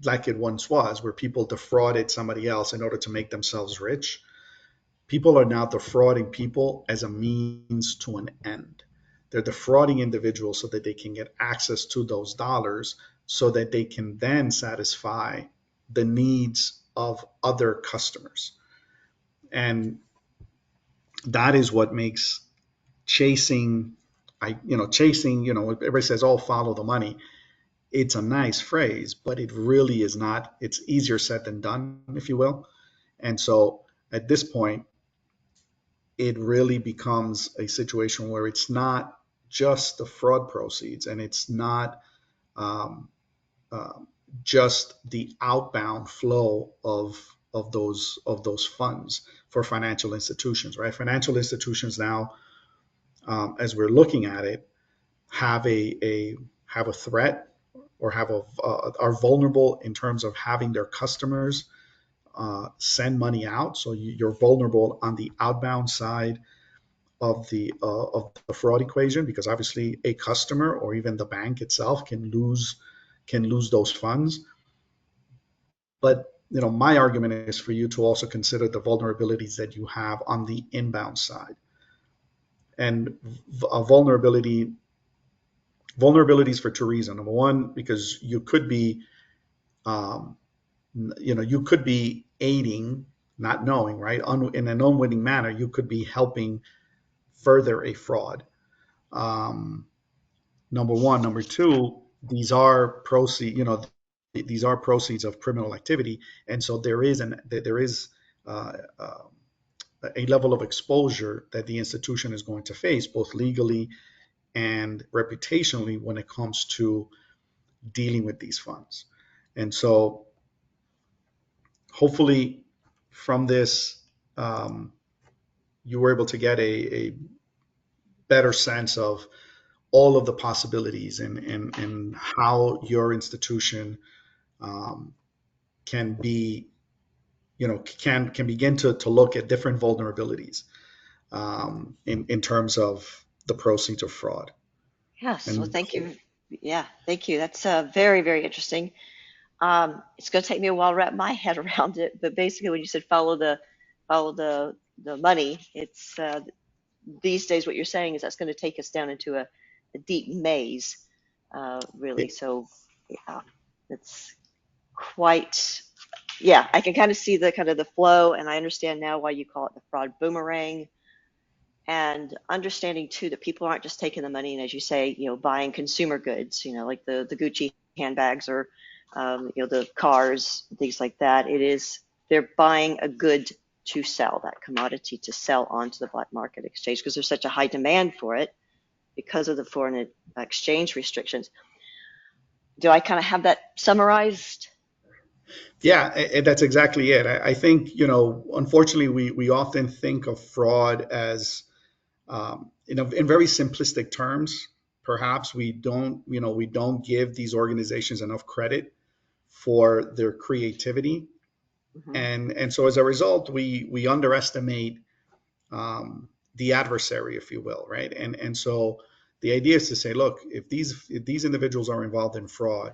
like it once was, where people defrauded somebody else in order to make themselves rich. People are now defrauding people as a means to an end. They're defrauding individuals so that they can get access to those dollars so that they can then satisfy the needs of other customers. And that is what makes chasing, everybody says, oh, follow the money. It's a nice phrase, but it really is not. It's easier said than done, if you will. And so at this point, it really becomes a situation where it's not just the fraud proceeds, and it's not um, uh, just the outbound flow of those funds for financial institutions, right? Financial institutions now, as we're looking at it, have a threat, or are vulnerable in terms of having their customers send money out. So you're vulnerable on the outbound side of the fraud equation, because obviously a customer or even the bank itself can lose those funds. But my argument is for you to also consider the vulnerabilities that you have on the inbound side. And a vulnerabilities for two reasons. Number one, because um, you could be aiding, not knowing, right? In an unwitting manner, you could be helping further a fraud. Um, Number one. Number two, these are proceeds of criminal activity, and so there is uh, uh, a level of exposure that the institution is going to face, both legally and reputationally, when it comes to dealing with these funds. And so, hopefully, from this, um, you were able to get a better sense of all of the possibilities, and how your institution um, can be, can begin to look at different vulnerabilities in terms of the proceeds of fraud. Yes, well, And thank you. Yeah, thank you. That's very, very interesting. It's going to take me a while to wrap my head around it, but basically, when you said follow the money, it's these days what you're saying is that's going to take us down into a deep maze, really. So, yeah, it's quite. Yeah, I can kind of see the kind of the flow, and I understand now why you call it the fraud boomerang, and understanding too that people aren't just taking the money and, as you say, buying consumer goods, like the Gucci handbags, or the cars, things like that. They're buying a good to sell, that commodity to sell onto the black market exchange, because there's such a high demand for it because of the foreign exchange restrictions. Do I kind of have that summarized? yeah, that's exactly it. I think, unfortunately, we often think of fraud as, in very simplistic terms. Perhaps we don't give these organizations enough credit for their creativity, Hmm. and so as a result, we underestimate the adversary, if you will, right? And so the idea is to say, look, if these individuals are involved in fraud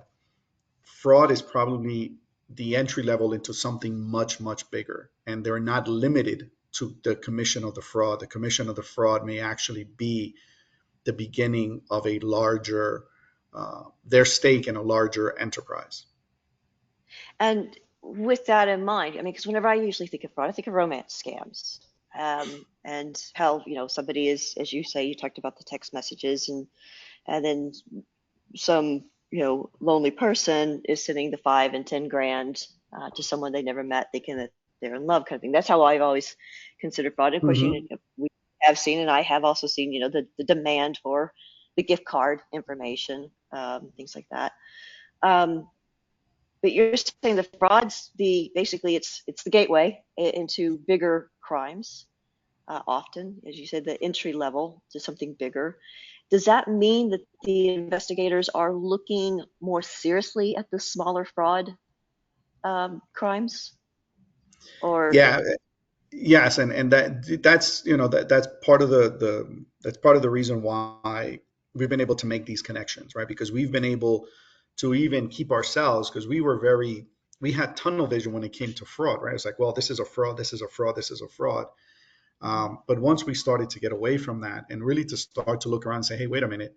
is probably the entry level into something much, much bigger, and they're not limited to the commission of the fraud. The commission of the fraud may actually be the beginning of a larger, their stake in a larger enterprise. And with that in mind, I mean, because whenever I usually think of fraud, I think of romance scams. And how, somebody is, as you say, you talked about the text messages, and then some, lonely person is sending the 5 and 10 grand to someone they never met, thinking that they're in love, kind of thing. That's how I've always considered fraud. And of course, Mm-hmm. we have seen, and I have also seen, the demand for the gift card information, things like that. Um, but you're saying the frauds, basically it's the gateway into bigger crimes. Often, as you said, the entry level to something bigger. Does that mean that the investigators are looking more seriously at the smaller fraud crimes? Or Yeah. Yes, and that's part of the reason why we've been able to make these connections, right? Because we've been able to even keep ourselves, because we had tunnel vision when it came to fraud, right? It's like, well, this is a fraud, this is a fraud, this is a fraud. But once we started to get away from that, and really to start to look around and say, hey, wait a minute,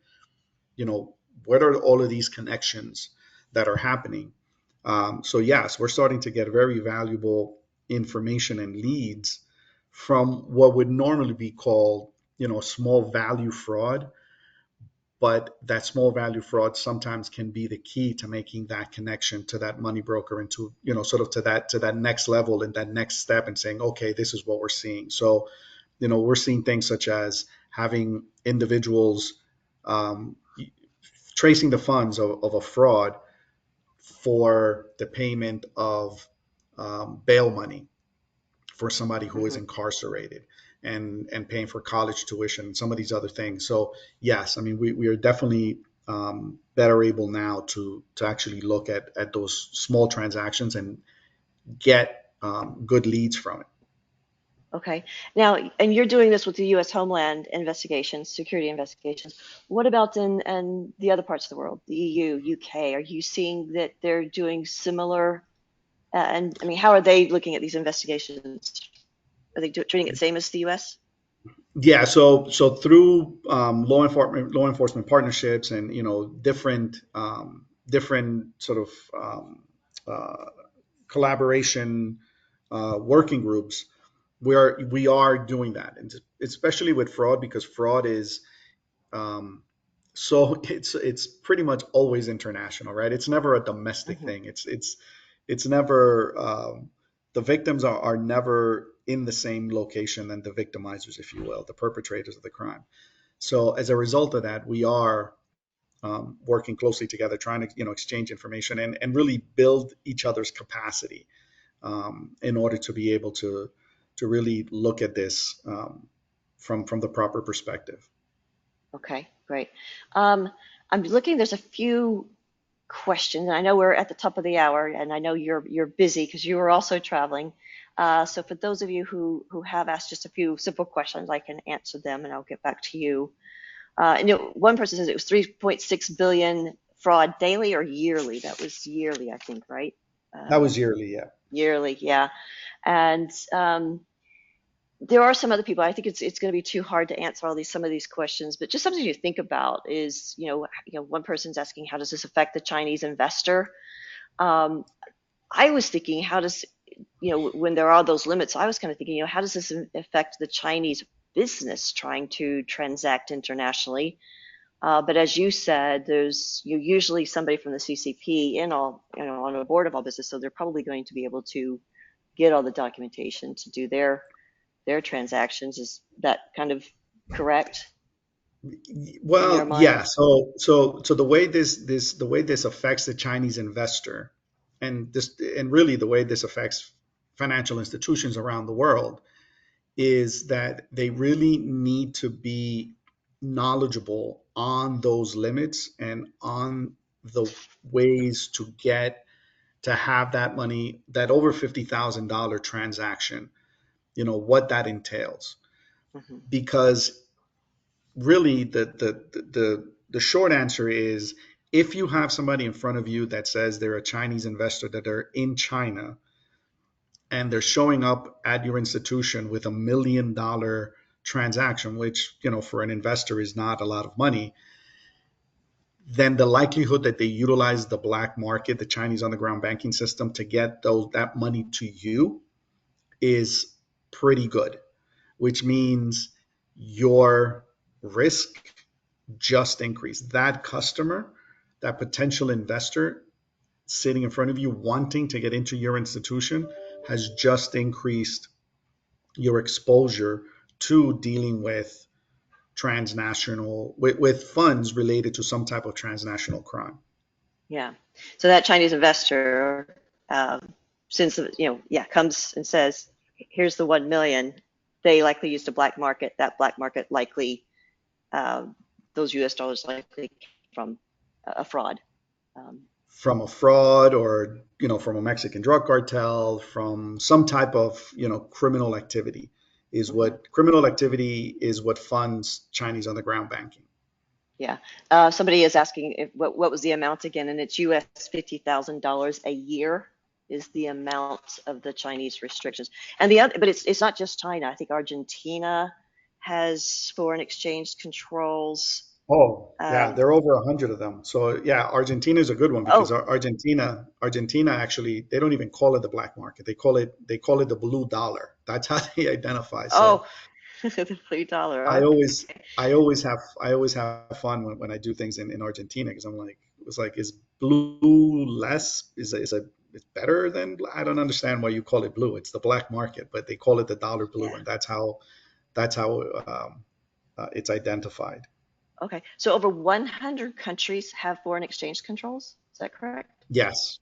what are all of these connections that are happening? So yes, we're starting to get very valuable information and leads from what would normally be called, small value fraud. but that small value fraud sometimes can be the key to making that connection to that money broker and to, sort of to that next level and that next step and saying, okay, this is what we're seeing. So, we're seeing things such as having individuals um, tracing the funds of a fraud for the payment of bail money for somebody who is Hmm. incarcerated, and paying for college tuition and some of these other things. So yes, I mean, we are definitely better able now to actually look at those small transactions and get good leads from it. Okay. Now, and you're doing this with the U.S. Homeland investigations, security investigations. What about in the other parts of the world, the EU, UK? Are you seeing that they're doing similar? And I mean, how are they looking at these investigations? Are they treating it the same as the U.S.? Yeah, so through law enforcement partnerships and different sort of uh, collaboration working groups, we are doing that, and especially with fraud, because fraud is um, so it's pretty much always international, right? It's never a domestic Hmm. thing. It's never the victims are never in the same location than the victimizers, if you will, the perpetrators of the crime. So as a result of that, we are working closely together, trying to exchange information and really build each other's capacity in order to be able to really look at this from the proper perspective. Okay, great. Um, I'm looking. There's a few questions, and I know we're at the top of the hour, and I know you're busy because you are also traveling. So for those of you who have asked just a few simple questions, I can answer them, and I'll get back to you. And one person says it was 3.6 billion fraud daily or yearly. That was yearly, I think, right? That Um, was yearly, yeah. Yearly, yeah. And there are some other people. I think it's going to be too hard to answer some of these questions, but just something to think about is, one person's asking, how does this affect the Chinese investor? Um, I was thinking, how does, when there are those limits, I was kind of thinking, how does this affect the Chinese business trying to transact internationally? But as you said, there's usually somebody from the CCP in all, on a board of all business, so they're probably going to be able to get all the documentation to do their transactions. Is that kind of correct in your Well, mind? yeah. So the way this affects the Chinese investor, and really the way this affects financial institutions around the world, is that they really need to be knowledgeable on those limits and on the ways to have that money, that over $50,000 transaction, what that entails. Hmm. Because really the short answer is, if you have somebody in front of you that says they're a Chinese investor, that are in China, and they're showing up at your institution with $1 million transaction, which for an investor is not a lot of money, then the likelihood that they utilize the black market, the Chinese underground banking system, to get that money to you is pretty good, which means your risk just increased. That customer, that potential investor sitting in front of you wanting to get into your institution, has just increased your exposure to dealing with with funds related to some type of transnational crime. Yeah. So that Chinese investor, since yeah, comes and says, "Here's the 1 million," they likely used a black market. That black market likely, uh, those U.S. dollars likely came from a fraud. Um, From a fraud, or from a Mexican drug cartel, from some type of criminal activity, mhm. is what funds Chinese underground banking. Yeah. Somebody is asking what was the amount again, and it's US $50,000 a year is the amount of the Chinese restrictions. And the other, but it's not just China. I think Argentina has foreign exchange controls. Oh, yeah, Um, there are over 100 of them. So yeah, Argentina is a good one, because oh, Argentina actually, they don't even call it the black market. They call it the blue dollar. That's how they identify. oh, So The blue dollar. I always Okay. I always have fun when I do things in Argentina because I'm like it's like is blue less is a it's better than I don't understand why you call it blue. It's the black market, but they call it the dollar blue, Yeah. and that's how it's identified. Okay. So over 100 countries have foreign exchange controls. Is that correct? Yes,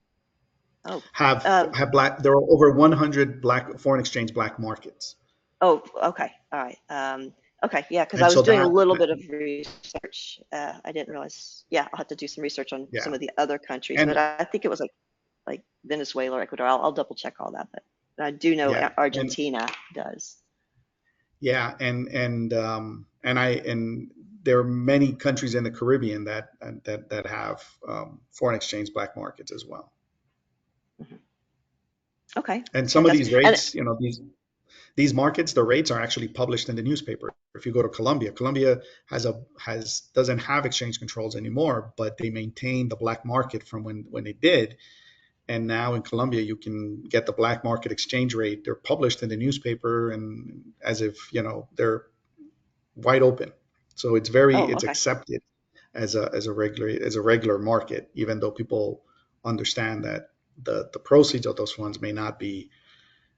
Oh, have um, have black. There are over 100 black foreign exchange black markets, oh, okay. All right. Okay. Yeah, because I and was so doing a little that bit of research. I didn't realize. Yeah, I'll have to do some research on some yeah, of the other countries, but and I think it was like Venezuela or Ecuador. I'll double check all that, but I do know yeah, and Argentina does. yeah, and there are many countries in the Caribbean that have foreign exchange black markets as well. Mhm. Okay, And some of fantastic. these And rates, these markets, the rates are actually published in the newspaper. If you go to Colombia, Colombia has doesn't have exchange controls anymore, but they maintain the black market from when they did. And now in Colombia, you can get the black market exchange rate. They're published in the newspaper, and as if they're wide open. So oh, it's okay. accepted as a regular market, even though people understand that the proceeds of those funds may not be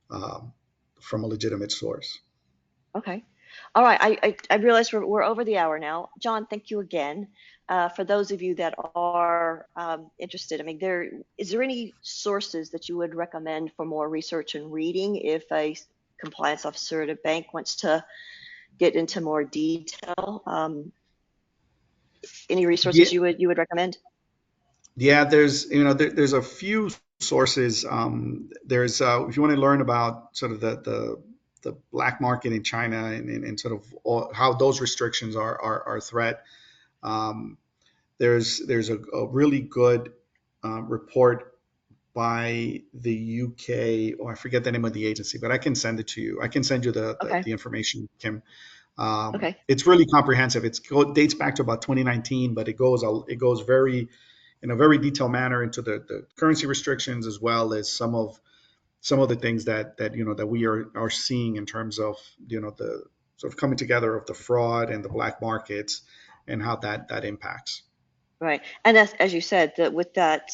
um, from a legitimate source. Okay. All right. I realize we're over the hour now. John, thank you again. For those of you that are interested, I mean, is there any sources that you would recommend for more research and reading if a compliance officer at a bank wants to get into more detail? Any Yeah, resources you would recommend? yeah. There's a few sources. There's if you want to learn about sort of the black market in China and sort of how those restrictions are a threat. Um, there's a really good report by the UK, or I forget the name of the agency, but I can send it to you. I can send you Okay. the information, Kim. Okay. It's really comprehensive. It dates back to about 2019, but it goes very in a very detailed manner into the currency restrictions as well as some of the things that we are seeing in terms of the sort of coming together of the fraud and the black markets and how that impacts. Right. And as you said, that with that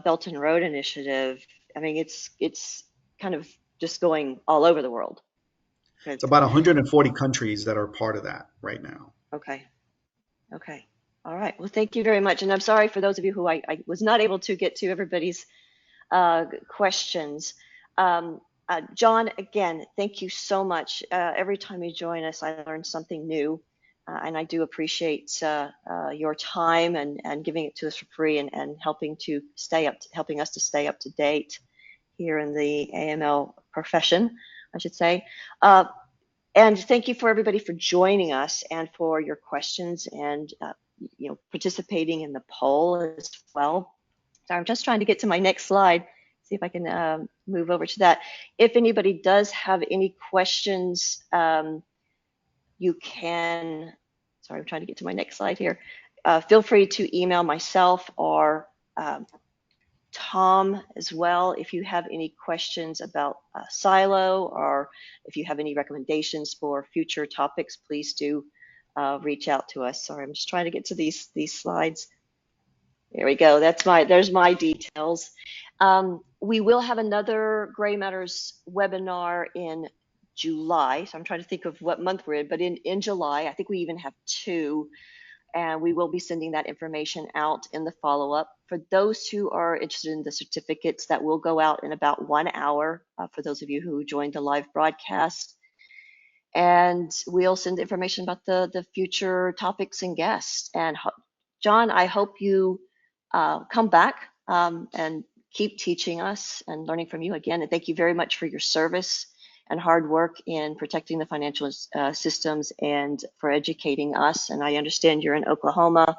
Belt and Road Initiative, I mean, it's kind of just going all over the world. It's about 140 countries that are part of that right now. Okay. Okay. All right. Well, thank you very much. And I'm sorry for those of you who I was not able to get to everybody's questions. John, again, thank you so much. Every time you join us, I learn something new. And I do appreciate your time and giving it to us for free and helping us to stay up to date here in the AML profession, I should say. Uh, and thank you for everybody for joining us and for your questions and participating in the poll as well. So I'm just trying to get to my next slide, see if I can move over to that. If anybody does have any questions, you can, sorry, I'm trying to get to my next slide here. Feel free to email myself or um, Tom as well if you have any questions about Silo or if you have any recommendations for future topics, please do reach out to us. Sorry, I'm just trying to get to these slides. There we go. There's my details. We will have another Gray Matters webinar in July. So I'm trying to think of what month we're in, but in July, I think we even have two, and we will be sending that information out in the follow-up. For those who are interested in the certificates, that will go out in about 1 hour for those of you who joined the live broadcast. And we'll send information about the future topics and guests. And John, I hope you come back and keep teaching us and learning from you again. And thank you very much for your service and hard work in protecting the financial systems and for educating us. And I understand you're in Oklahoma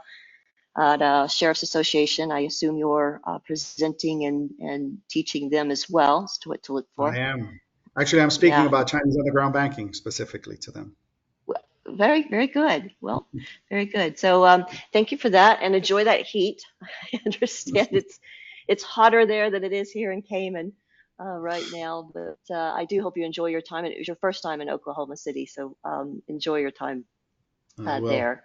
at Sheriff's Association. I assume you're presenting and teaching them as well as to what to look I for. am. Actually, I'm speaking Yeah, about Chinese underground banking specifically to them. very, very good. Well, very good. So thank you for that and enjoy that heat. I understand it's hotter there than it is here in Cayman. right now, but I do hope you enjoy your time. And it was your first time in Oklahoma City, so enjoy your time I will. there.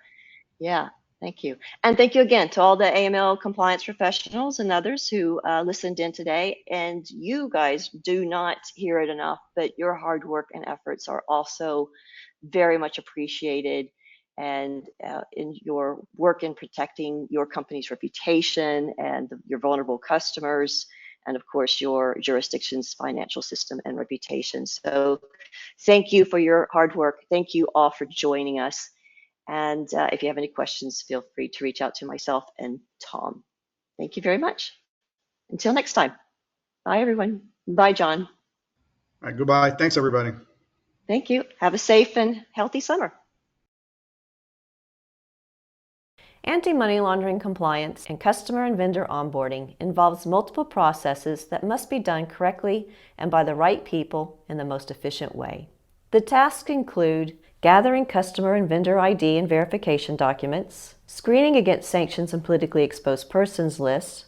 Yeah, thank you. And thank you again to all the AML compliance professionals and others who listened in today. And you guys do not hear it enough, but your hard work and efforts are also very much appreciated. And in your work in protecting your company's reputation and your vulnerable customers, and of course, your jurisdiction's financial system and reputation. So thank you for your hard work. Thank you all for joining us. And if you have any questions, feel free to reach out to myself and Tom. Thank you very much. Until next time. Bye, everyone. Bye, John. All right, goodbye. Thanks, everybody. Thank you. Have a safe and healthy summer. Anti-money laundering compliance and customer and vendor onboarding involves multiple processes that must be done correctly and by the right people in the most efficient way. The tasks include gathering customer and vendor ID and verification documents, screening against sanctions and politically exposed persons lists,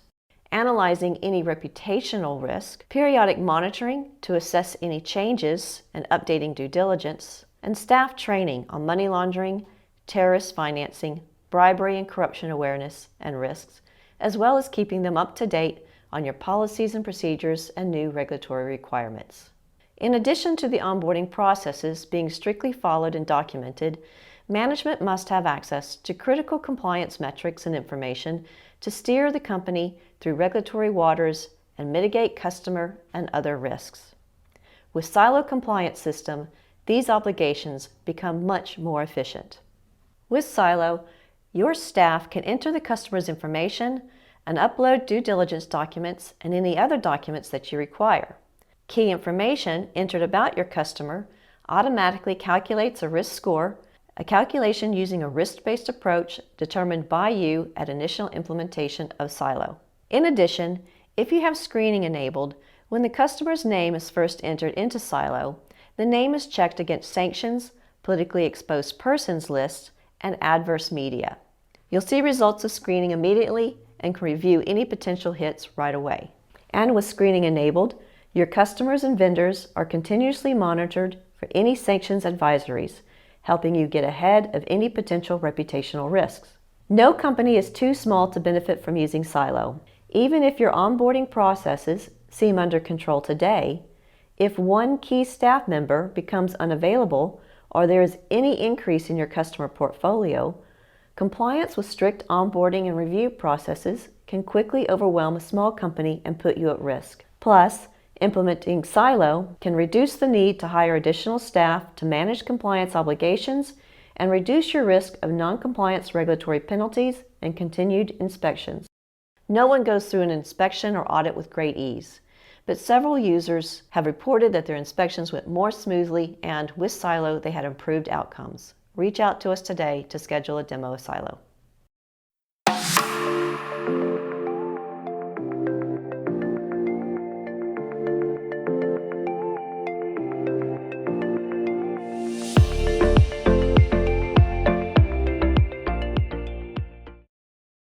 analyzing any reputational risk, periodic monitoring to assess any changes and updating due diligence, and staff training on money laundering, terrorist financing, bribery and corruption awareness and risks, as well as keeping them up to date on your policies and procedures and new regulatory requirements. In addition to the onboarding processes being strictly followed and documented, management must have access to critical compliance metrics and information to steer the company through regulatory waters and mitigate customer and other risks. With Silo Compliance System, these obligations become much more efficient. With Silo, your staff can enter the customer's information and upload due diligence documents and any other documents that you require. Key information entered about your customer automatically calculates a risk score, a calculation using a risk-based approach determined by you at initial implementation of Silo. In addition, if you have screening enabled, when the customer's name is first entered into Silo, the name is checked against sanctions, politically exposed persons lists, and adverse media. You'll see results of screening immediately and can review any potential hits right away. And with screening enabled, your customers and vendors are continuously monitored for any sanctions advisories, helping you get ahead of any potential reputational risks. No company is too small to benefit from using Silo. Even if your onboarding processes seem under control today, if one key staff member becomes unavailable or there is any increase in your customer portfolio, compliance with strict onboarding and review processes can quickly overwhelm a small company and put you at risk. Plus, implementing Silo can reduce the need to hire additional staff to manage compliance obligations and reduce your risk of non-compliance regulatory penalties and continued inspections. No one goes through an inspection or audit with great ease, but several users have reported that their inspections went more smoothly and with Silo they had improved outcomes. Reach out to us today to schedule a demo of Silo.